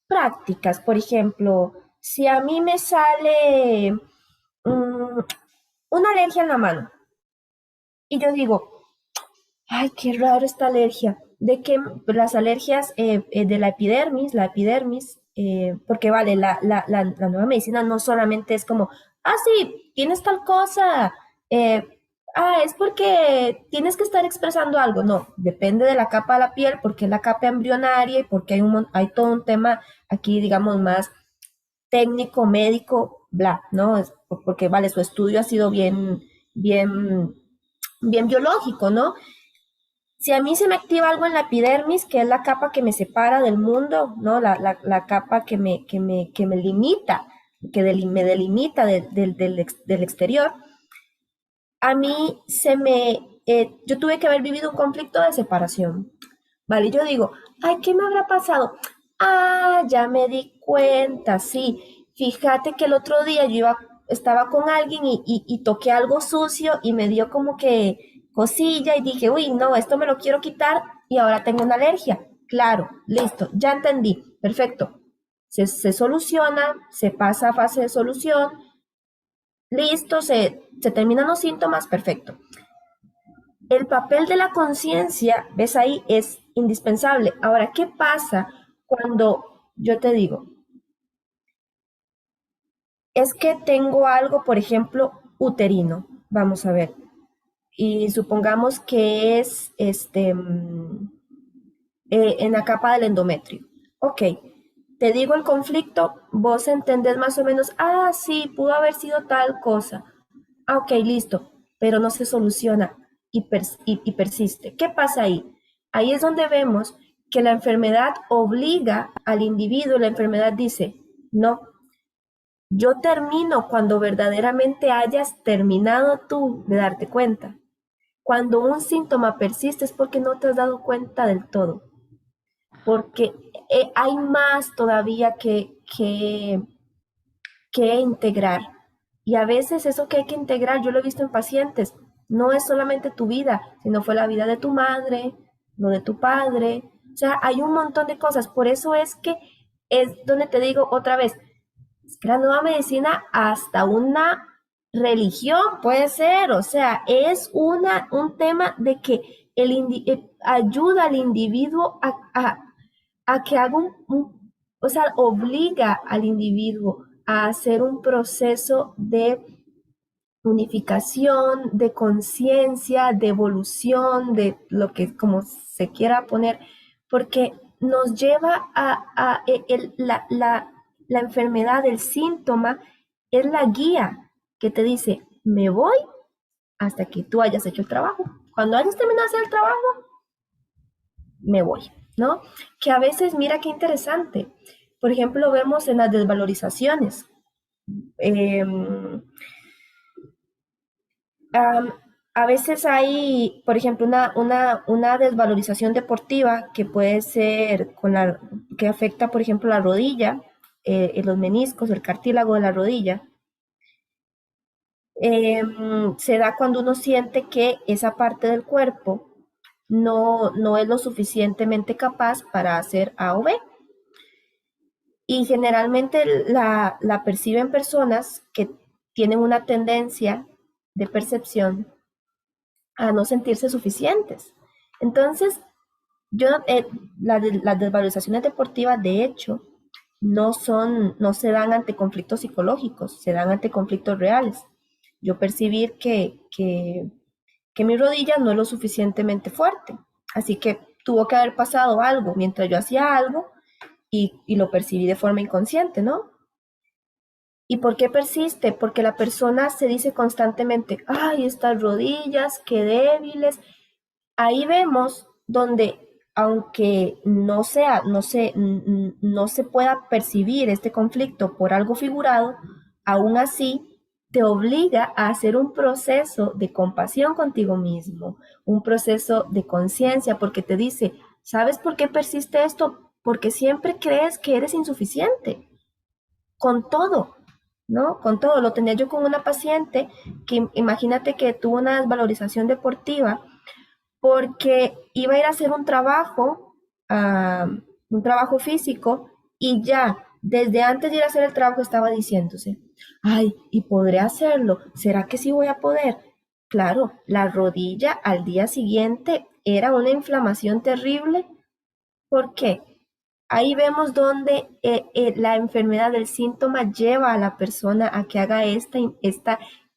prácticas. Por ejemplo, si a mí me sale una alergia en la mano y yo digo, ay, qué raro esta alergia. De que las alergias de la epidermis, porque vale, la nueva medicina no solamente es como, sí, tienes tal cosa, eh, es porque tienes que estar expresando algo. No, depende de la capa de la piel, porque es la capa embrionaria y porque hay todo un tema aquí, digamos, más técnico, médico, bla, ¿no? Es porque, vale, su estudio ha sido bien, bien biológico, ¿no? Si a mí se me activa algo en la epidermis, que es la capa que me separa del mundo, ¿no? La capa que me limita, me delimita del exterior, a mí yo tuve que haber vivido un conflicto de separación, ¿vale? Yo digo, ay, ¿qué me habrá pasado? Ah, ya me di cuenta, sí. Fíjate que el otro día estaba con alguien y toqué algo sucio y me dio como que cosilla y dije, uy, no, esto me lo quiero quitar y ahora tengo una alergia. Claro, listo, ya entendí, perfecto. Se soluciona, se pasa a fase de solución, listo, se terminan los síntomas, perfecto. El papel de la conciencia, ves ahí, es indispensable. Ahora, ¿qué pasa cuando yo te digo, es que tengo algo, por ejemplo, uterino? Vamos a ver. Y supongamos que es en la capa del endometrio. Ok, te digo el conflicto, vos entendés más o menos, ah, sí, pudo haber sido tal cosa. Ah, ok, listo, pero no se soluciona y persiste. ¿Qué pasa ahí? Ahí es donde vemos que la enfermedad obliga al individuo, la enfermedad dice, no, yo termino cuando verdaderamente hayas terminado tú de darte cuenta. Cuando un síntoma persiste es porque no te has dado cuenta del todo, porque hay más todavía que integrar. Y a veces eso que hay que integrar, yo lo he visto en pacientes, no es solamente tu vida, sino fue la vida de tu madre, lo de tu padre. O sea, hay un montón de cosas. Por eso es que es donde te digo otra vez, es que la nueva medicina hasta una religión puede ser, o sea, es un tema de que ayuda al individuo a que haga o sea, obliga al individuo a hacer un proceso de unificación, de conciencia, de evolución, de lo que como se quiera poner, porque nos lleva la enfermedad, el síntoma, es la guía que te dice, me voy hasta que tú hayas hecho el trabajo. Cuando hayas terminado de hacer el trabajo, me voy, ¿no? Que a veces, mira qué interesante, por ejemplo, lo vemos en las desvalorizaciones. Eh, um, a veces hay, por ejemplo, una desvalorización deportiva que puede ser que afecta, por ejemplo, la rodilla, los meniscos, el cartílago de la rodilla. Se da cuando uno siente que esa parte del cuerpo no es lo suficientemente capaz para hacer A o B. Y generalmente la perciben personas que tienen una tendencia de percepción a no sentirse suficientes. Entonces, yo, las desvalorizaciones deportivas, de hecho, no se dan ante conflictos psicológicos, se dan ante conflictos reales. Yo percibir que mi rodilla no es lo suficientemente fuerte, así que tuvo que haber pasado algo mientras yo hacía algo y lo percibí de forma inconsciente, ¿no? ¿Y por qué persiste? Porque la persona se dice constantemente, ay, estas rodillas, qué débiles. Ahí vemos donde, aunque no se pueda percibir este conflicto por algo figurado, aún así te obliga a hacer un proceso de compasión contigo mismo, un proceso de conciencia, porque te dice, ¿sabes por qué persiste esto? Porque siempre crees que eres insuficiente, con todo, ¿no? Con todo. Lo tenía yo con una paciente que imagínate que tuvo una desvalorización deportiva porque iba a ir a hacer un trabajo físico y ya desde antes de ir a hacer el trabajo estaba diciéndose, ay, ¿y podré hacerlo? ¿Será que sí voy a poder? Claro, la rodilla al día siguiente era una inflamación terrible. ¿Por qué? Ahí vemos donde la enfermedad del síntoma lleva a la persona a que haga esta,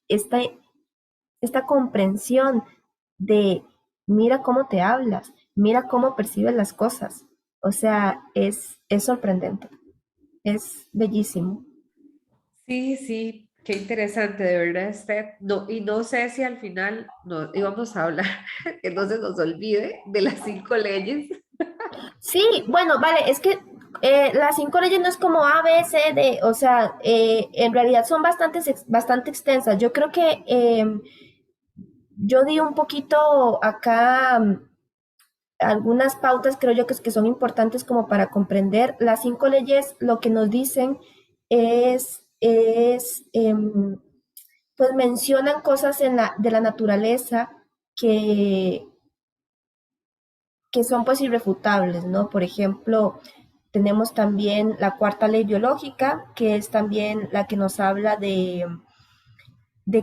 esta comprensión de mira cómo te hablas, mira cómo percibes las cosas. O sea, es sorprendente, es bellísimo. Sí, sí, qué interesante, de verdad, No, y no sé si al final no íbamos a hablar, que no se nos olvide de las 5 leyes. Sí, bueno, vale, es que las 5 leyes no es como A, B, C, D, o sea, en realidad son bastante extensas. Yo creo que yo di un poquito acá algunas pautas, creo yo que son importantes como para comprender. Las 5 leyes lo que nos dicen es pues mencionan cosas de la naturaleza que, que son pues irrefutables, ¿no? Por ejemplo, tenemos también la cuarta ley biológica, que es también la que nos habla de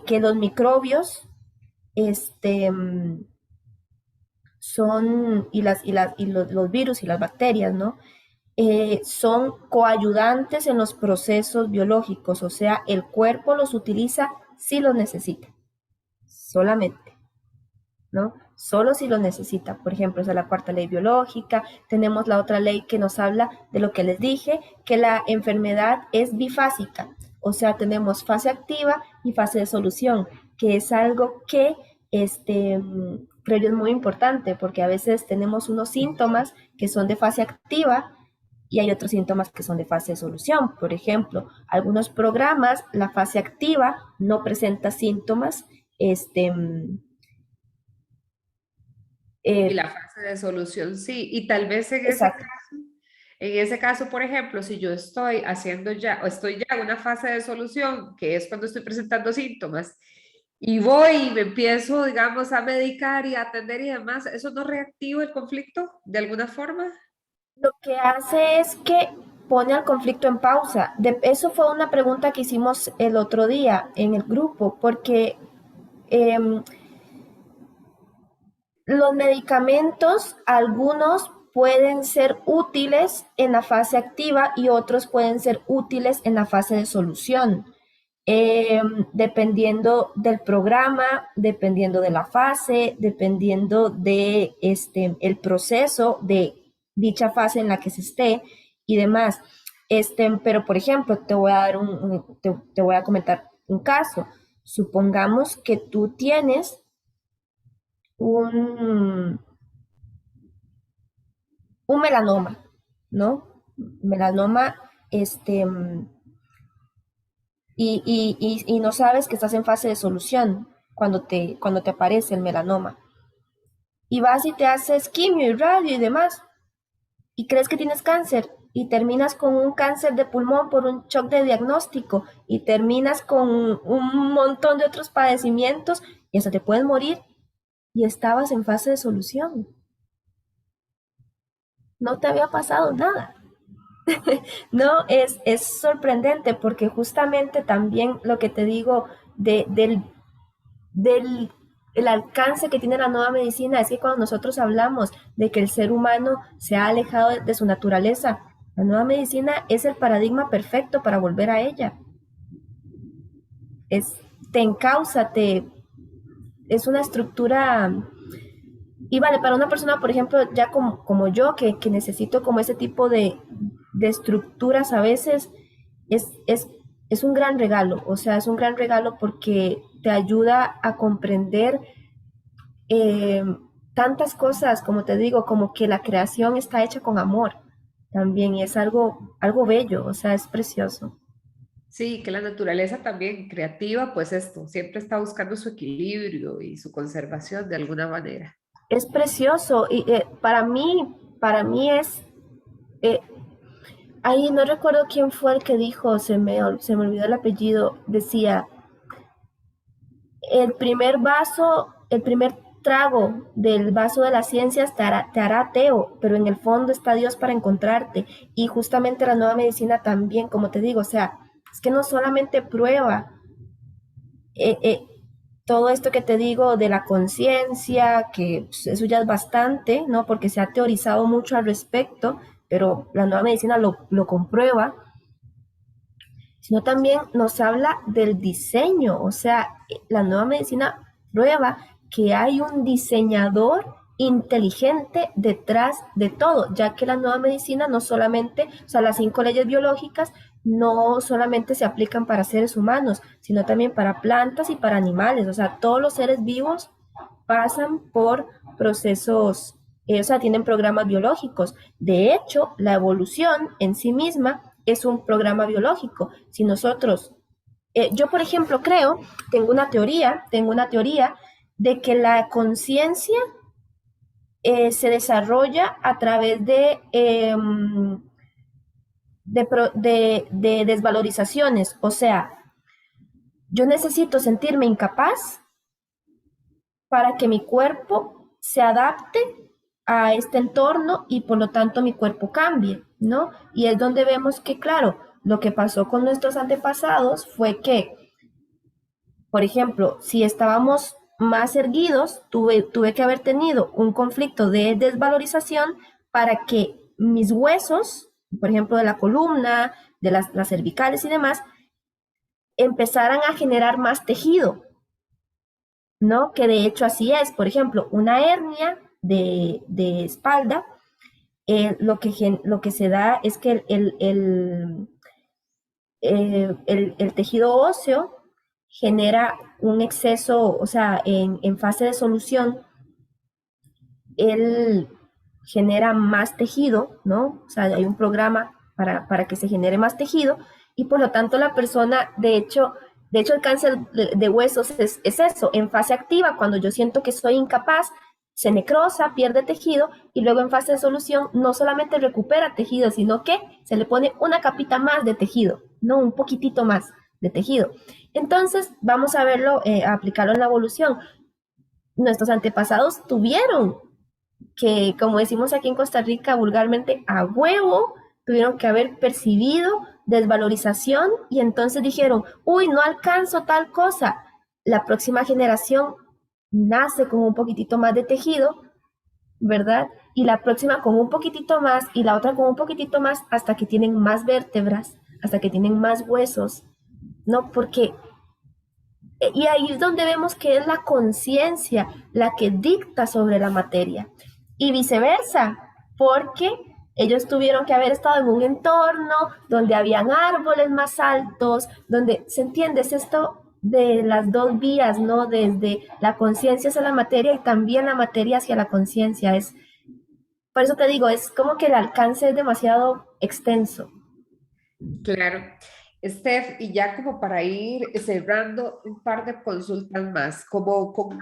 que los microbios este, son, los virus y las bacterias, ¿no? Son coayudantes en los procesos biológicos, o sea, el cuerpo los utiliza si los necesita, solamente. ¿No? Solo si lo necesita. Por ejemplo, esa es la cuarta ley biológica. Tenemos la otra ley que nos habla de lo que les dije, que la enfermedad es bifásica. O sea, tenemos fase activa y fase de solución, que es algo que creo yo es muy importante porque a veces tenemos unos síntomas que son de fase activa y hay otros síntomas que son de fase de solución. Por ejemplo, algunos programas, la fase activa no presenta síntomas, este, Y eh, la fase de solución, sí. Y tal vez exacto. en ese caso, por ejemplo, si yo estoy haciendo ya, o estoy ya en una fase de solución, que es cuando estoy presentando síntomas, y voy y me empiezo, digamos, a medicar y a atender y demás, ¿eso no reactiva el conflicto de alguna forma? Lo que hace es que pone al conflicto en pausa. Eso fue una pregunta que hicimos el otro día en el grupo, porque em, los medicamentos, algunos pueden ser útiles en la fase activa y otros pueden ser útiles en la fase de solución. Dependiendo del programa, dependiendo de la fase, dependiendo de el proceso de dicha fase en la que se esté y demás. Pero, por ejemplo, te voy a comentar un caso. Supongamos que tú tienes un, un melanoma, ¿no? Melanoma, y no sabes que estás en fase de solución cuando te aparece el melanoma. Y vas y te haces quimio y radio y demás, y crees que tienes cáncer, y terminas con un cáncer de pulmón por un shock de diagnóstico, y terminas con un montón de otros padecimientos, y hasta te puedes morir, y estabas en fase de solución. No te había pasado nada. No, es sorprendente porque justamente también lo que te digo del el alcance que tiene la nueva medicina es que cuando nosotros hablamos de que el ser humano se ha alejado de su naturaleza, la nueva medicina es el paradigma perfecto para volver a ella. Es, te encausa, es una estructura. Y vale, para una persona, por ejemplo, ya como yo, que necesito como ese tipo de estructuras a veces, es, es, es un gran regalo. O sea, es un gran regalo porque te ayuda a comprender eh, tantas cosas, como te digo, como que la creación está hecha con amor también, y es algo bello, o sea, es precioso. Sí, que la naturaleza también creativa, pues esto, siempre está buscando su equilibrio y su conservación de alguna manera. Es precioso y para mí eh, ahí no recuerdo quién fue el que dijo, se me olvidó el apellido, decía, el primer trago del vaso de las ciencias te hará ateo, pero en el fondo está Dios para encontrarte. Y justamente la nueva medicina también, como te digo, o sea, es que no solamente prueba eh, eh, todo esto que te digo de la conciencia, que pues, eso ya es bastante, ¿no? Porque se ha teorizado mucho al respecto, pero la nueva medicina lo comprueba, sino también nos habla del diseño, o sea, la nueva medicina prueba que hay un diseñador inteligente detrás de todo, ya que la nueva medicina no solamente, o sea, las 5 leyes biológicas no solamente se aplican para seres humanos, sino también para plantas y para animales. O sea, todos los seres vivos pasan por procesos, o sea, tienen programas biológicos. De hecho, la evolución en sí misma es un programa biológico. Si nosotros, yo por ejemplo creo, tengo una teoría de que la conciencia se desarrolla a través de desvalorizaciones. O sea, yo necesito sentirme incapaz para que mi cuerpo se adapte a este entorno y por lo tanto mi cuerpo cambie, ¿no? Y es donde vemos que, claro, lo que pasó con nuestros antepasados fue que, por ejemplo, si estábamos más erguidos, tuve que haber tenido un conflicto de desvalorización para que mis huesos, por ejemplo, de la columna, de las cervicales y demás, empezaran a generar más tejido, ¿no? Que de hecho así es. Por ejemplo, una hernia de espalda, lo que se da es que el tejido óseo genera un exceso, o sea, en fase de solución, él genera más tejido, ¿no? O sea, hay un programa para que se genere más tejido y por lo tanto la persona, de hecho el cáncer de huesos es eso, en fase activa, cuando yo siento que soy incapaz, se necrosa, pierde tejido y luego en fase de solución no solamente recupera tejido, sino que se le pone una capita más de tejido, no un poquitito más de tejido. Entonces, vamos a verlo, a aplicarlo en la evolución. Nuestros antepasados tuvieron que, como decimos aquí en Costa Rica vulgarmente, a huevo, tuvieron que haber percibido desvalorización y entonces dijeron, uy, no alcanzo tal cosa. La próxima generación nace con un poquitito más de tejido, ¿verdad? Y la próxima con un poquitito más y la otra con un poquitito más hasta que tienen más vértebras, hasta que tienen más huesos, ¿no? Porque y ahí es donde vemos que es la conciencia la que dicta sobre la materia y viceversa, porque ellos tuvieron que haber estado en un entorno donde habían árboles más altos, donde, ¿se entiende? Es esto de las dos vías, ¿no? Desde la conciencia hacia la materia y también la materia hacia la conciencia. Por eso te digo, es como que el alcance es demasiado extenso. Claro. Steph, y ya como para ir cerrando un par de consultas más, como con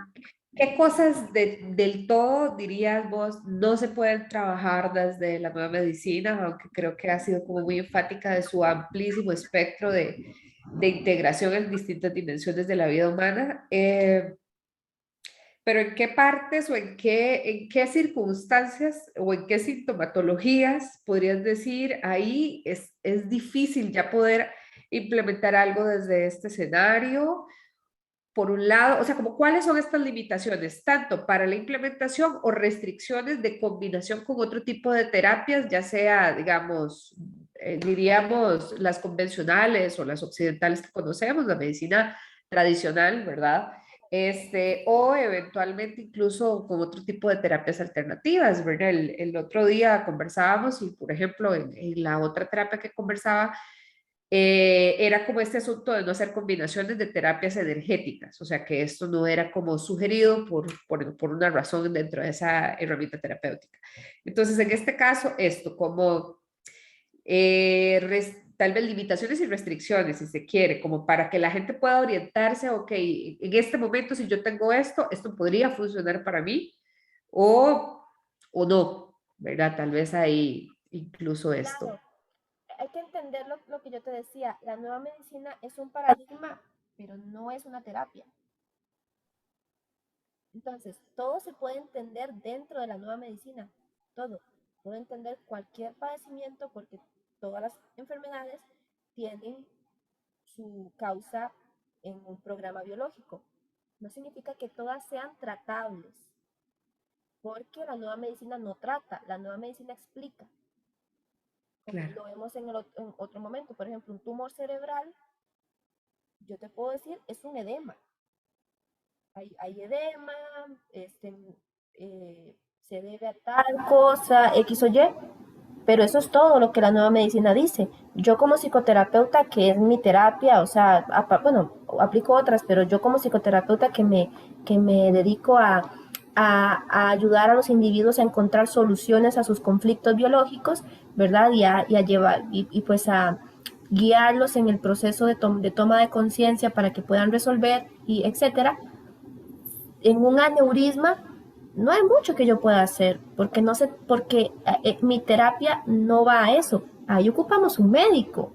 qué cosas del todo dirías vos no se pueden trabajar desde la nueva medicina, aunque creo que ha sido como muy enfática de su amplísimo espectro de integración en distintas dimensiones de la vida humana. Pero ¿en qué partes o en qué circunstancias o en qué sintomatologías podrías decir ahí es difícil ya poder implementar algo desde este escenario? Por un lado, o sea, como cuáles son estas limitaciones, tanto para la implementación o restricciones de combinación con otro tipo de terapias, ya sea, digamos, diríamos las convencionales o las occidentales que conocemos, la medicina tradicional, ¿verdad? O eventualmente incluso con otro tipo de terapias alternativas, ¿verdad? El otro día conversábamos y, por ejemplo, en la otra terapia que conversaba, era como este asunto de no hacer combinaciones de terapias energéticas, o sea que esto no era como sugerido por una razón dentro de esa herramienta terapéutica. Entonces, en este caso, esto como tal vez limitaciones y restricciones, si se quiere, como para que la gente pueda orientarse, ok, en este momento si yo tengo esto, esto podría funcionar para mí o, o no, ¿verdad? Tal vez hay incluso esto. Claro, hay que entender lo que yo te decía, la nueva medicina es un paradigma, pero no es una terapia. Entonces, todo se puede entender dentro de la nueva medicina, todo. Puedo entender cualquier padecimiento porque todas las enfermedades tienen su causa en un programa biológico. No significa que todas sean tratables, porque la nueva medicina no trata, la nueva medicina explica, como Claro. lo vemos en otro momento. Por ejemplo, un tumor cerebral, yo te puedo decir, es un edema. Hay edema, se debe a tal cosa, X o Y, pero eso es todo lo que la nueva medicina dice. yo como psicoterapeuta, que es mi terapia, o sea, bueno, aplico otras, pero yo como psicoterapeuta que me dedico a ayudar a los individuos a encontrar soluciones a sus conflictos biológicos, ¿verdad? Y a llevar, y pues a guiarlos en el proceso de toma de conciencia para que puedan resolver, y etcétera. En un aneurisma no hay mucho que yo pueda hacer, porque no sé, porque mi terapia no va a eso. Ahí ocupamos un médico,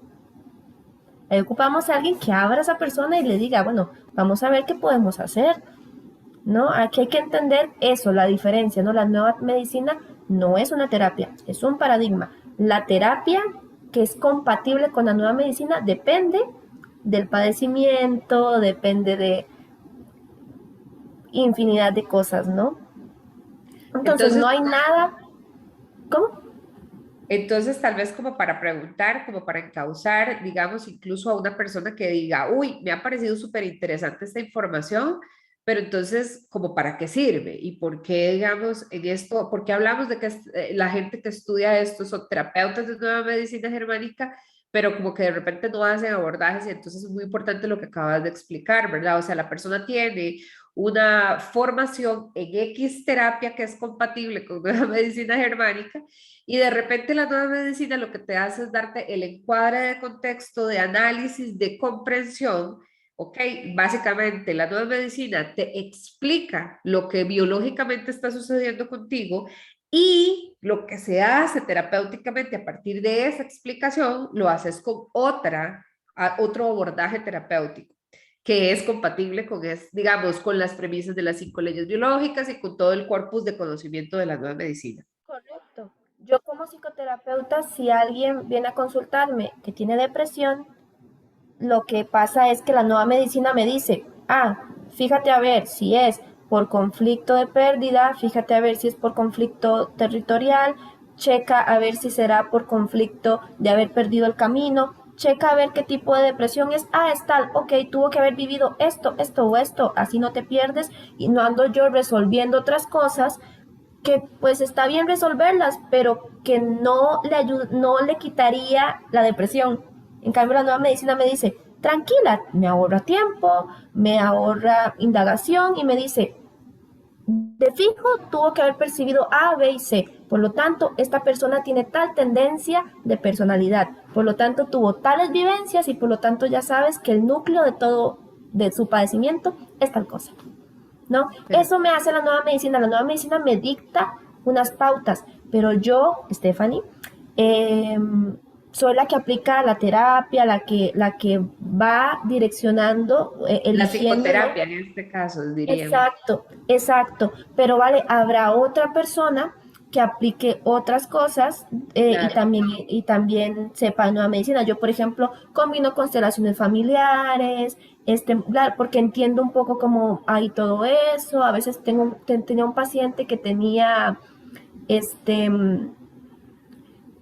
ahí ocupamos a alguien que abra a esa persona y le diga, bueno, vamos a ver qué podemos hacer, ¿no? Aquí hay que entender eso, la diferencia, ¿no? La nueva medicina no es una terapia, es un paradigma. La terapia que es compatible con la nueva medicina depende del padecimiento, depende de infinidad de cosas, ¿no? Entonces Entonces, no hay nada. ¿Cómo? entonces, tal vez como para preguntar, como para encauzar, digamos, incluso a una persona que diga, uy, me ha parecido súper interesante esta información, pero entonces, ¿como para qué sirve? ¿Y por qué, digamos, en esto, por qué hablamos de que la gente que estudia esto son terapeutas de nueva medicina germánica, pero como que de repente no hacen abordajes y entonces es muy importante lo que acabas de explicar, ¿verdad? O sea, la persona tiene una formación en X terapia que es compatible con nueva medicina germánica y de repente la nueva medicina lo que te hace es darte el encuadre de contexto, de análisis, de comprensión. Ok, básicamente la nueva medicina te explica lo que biológicamente está sucediendo contigo y lo que se hace terapéuticamente a partir de esa explicación lo haces con otro abordaje terapéutico que es compatible con, digamos, con las premisas de las 5 leyes biológicas y con todo el corpus de conocimiento de la nueva medicina. Correcto. Yo como psicoterapeuta, si alguien viene a consultarme que tiene depresión, lo que pasa es que la nueva medicina me dice, fíjate a ver si es por conflicto de pérdida, fíjate a ver si es por conflicto territorial, checa a ver si será por conflicto de haber perdido el camino, checa a ver qué tipo de depresión es, es tal, ok, tuvo que haber vivido esto, esto o esto, así no te pierdes y no ando yo resolviendo otras cosas que pues está bien resolverlas, pero que no le quitaría la depresión. En cambio, la nueva medicina me dice, tranquila, me ahorra tiempo, me ahorra indagación y me dice, de fijo tuvo que haber percibido A, B y C. Por lo tanto, esta persona tiene tal tendencia de personalidad. Por lo tanto, tuvo tales vivencias y por lo tanto ya sabes que el núcleo de todo, de su padecimiento, es tal cosa. ¿No? Eso me hace la nueva medicina me dicta unas pautas, pero yo, Stephanie, soy la que aplica la terapia, la que va direccionando, La eligiendo, ¿no? psicoterapia en este caso, diríamos. Exacto, exacto, pero vale, habrá otra persona que aplique otras cosas Claro. y también sepa nueva medicina. Yo, por ejemplo, combino constelaciones familiares, porque entiendo un poco cómo hay todo eso. A veces tenía un paciente que tenía este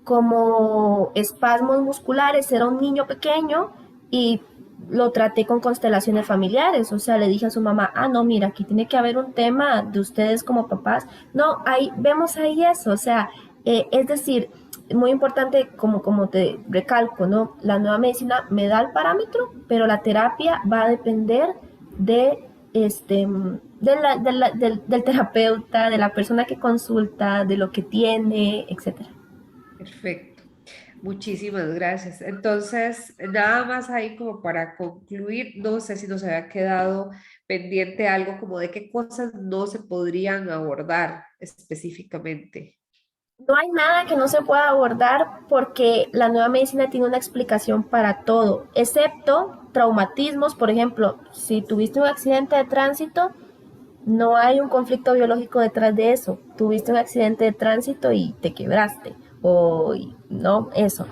como espasmos musculares, era un niño pequeño y lo traté con constelaciones familiares, o sea, le dije a su mamá, no, mira, aquí tiene que haber un tema de ustedes como papás. No, ahí vemos ahí eso, o sea, es decir, muy importante, como te recalco, ¿no? La nueva medicina me da el parámetro, pero la terapia va a depender de del terapeuta, de la persona que consulta, de lo que tiene, etcétera. Perfecto. Muchísimas gracias. Entonces, nada más ahí como para concluir, no sé si nos había quedado pendiente algo como de qué cosas no se podrían abordar específicamente. No hay nada que no se pueda abordar porque la nueva medicina tiene una explicación para todo, excepto traumatismos. Por ejemplo, si tuviste un accidente de tránsito, no hay un conflicto biológico detrás de eso. Tuviste un accidente de tránsito y te quebraste, o no, eso.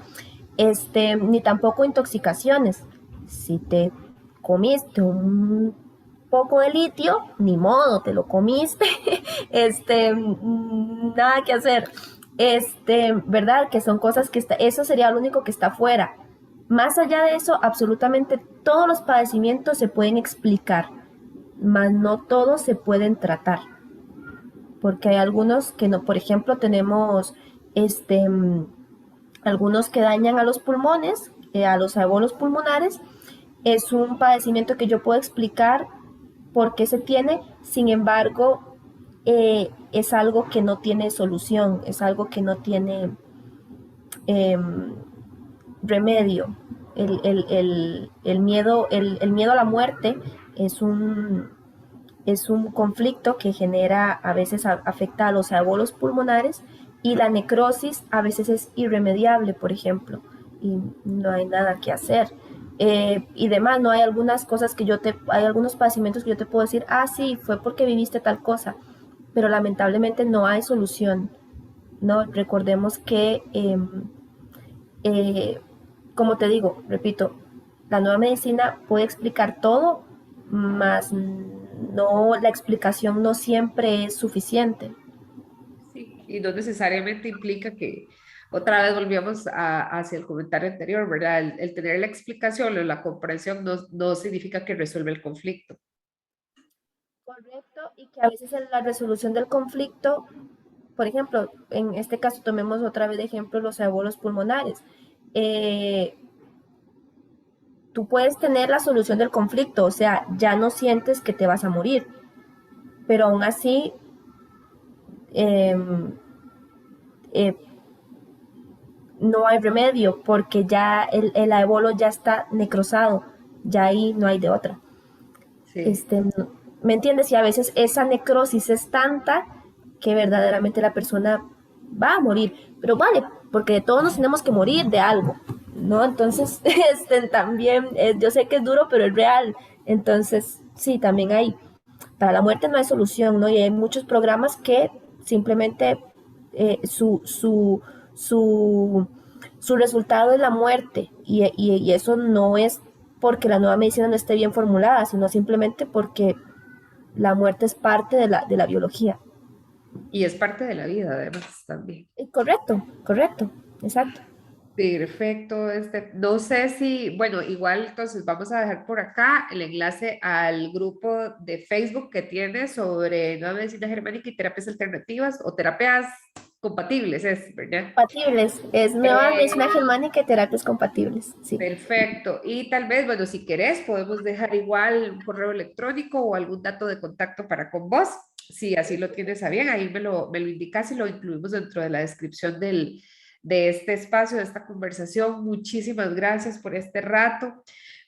Ni tampoco intoxicaciones. Si te comiste un poco de litio, ni modo, te lo comiste, nada que hacer. ¿Verdad? Que son cosas que eso sería lo único que está fuera. Más allá de eso, absolutamente todos los padecimientos se pueden explicar, mas no todos se pueden tratar, porque hay algunos que no, por ejemplo, tenemos este algunos que dañan a los pulmones, a los alvéolos pulmonares. Es un padecimiento que yo puedo explicar por qué se tiene, sin embargo, es algo que no tiene solución, es algo que no tiene eh, remedio. El miedo a la muerte es un conflicto que genera, a veces afecta a los alvéolos pulmonares, y la necrosis a veces es irremediable, por ejemplo, y no hay nada que hacer. Y demás, no hay algunas cosas hay algunos padecimientos que yo te puedo decir, ah, sí, fue porque viviste tal cosa, pero lamentablemente no hay solución, ¿no? Recordemos que, eh, como te digo, repito, la nueva medicina puede explicar todo, más no, la explicación no siempre es suficiente. Sí, y no necesariamente implica que otra vez volvíamos hacia el comentario anterior, ¿verdad? El tener la explicación o la comprensión no significa que resuelve el conflicto. Correcto, y que a veces en la resolución del conflicto, por ejemplo, en este caso tomemos otra vez de ejemplo los alvéolos pulmonares. Eh, Tú puedes tener la solución del conflicto, o sea, ya no sientes que te vas a morir, pero aún así eh, eh, no hay remedio porque ya el alvéolo ya está necrosado, ya ahí no hay de otra. Sí. Este, ¿Me entiendes? Y a veces esa necrosis es tanta que verdaderamente la persona va a morir, pero vale, porque de todos nos tenemos que morir de algo, ¿no? Entonces, también, yo sé que es duro, pero es real. Entonces, sí, también hay, para la muerte no hay solución, ¿no? Y hay muchos programas que simplemente eh, su, su, su, su resultado es la muerte, y eso no es porque la nueva medicina no esté bien formulada, sino simplemente porque la muerte es parte de la biología. Y es parte de la vida, además, también. Correcto, correcto, exacto. Perfecto, no sé si, bueno, igual entonces vamos a dejar por acá el enlace al grupo de Facebook que tiene sobre nueva medicina germánica y terapias alternativas o terapias compatibles, ¿verdad? Compatibles, es nueva medicina Eh, germánica y terapias compatibles, sí. Perfecto. Y tal vez, bueno, si querés, podemos dejar igual un correo electrónico o algún dato de contacto para con vos. Si así lo tienes a bien, ahí me lo indicas y lo incluimos dentro de la descripción de este espacio, de esta conversación. Muchísimas gracias por este rato,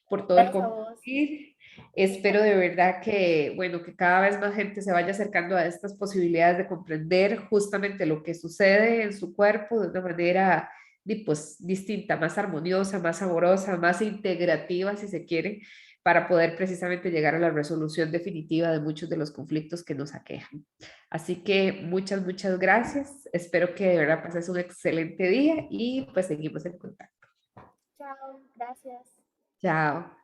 por todo el Gracias a vos. compartir. Espero de verdad que, bueno, que cada vez más gente se vaya acercando a estas posibilidades de comprender justamente lo que sucede en su cuerpo de una manera pues, distinta, más armoniosa, más saborosa, más integrativa, si se quiere, para poder precisamente llegar a la resolución definitiva de muchos de los conflictos que nos aquejan. Así que muchas gracias. Espero que de verdad pases un excelente día y pues seguimos en contacto. Chao, gracias. Chao.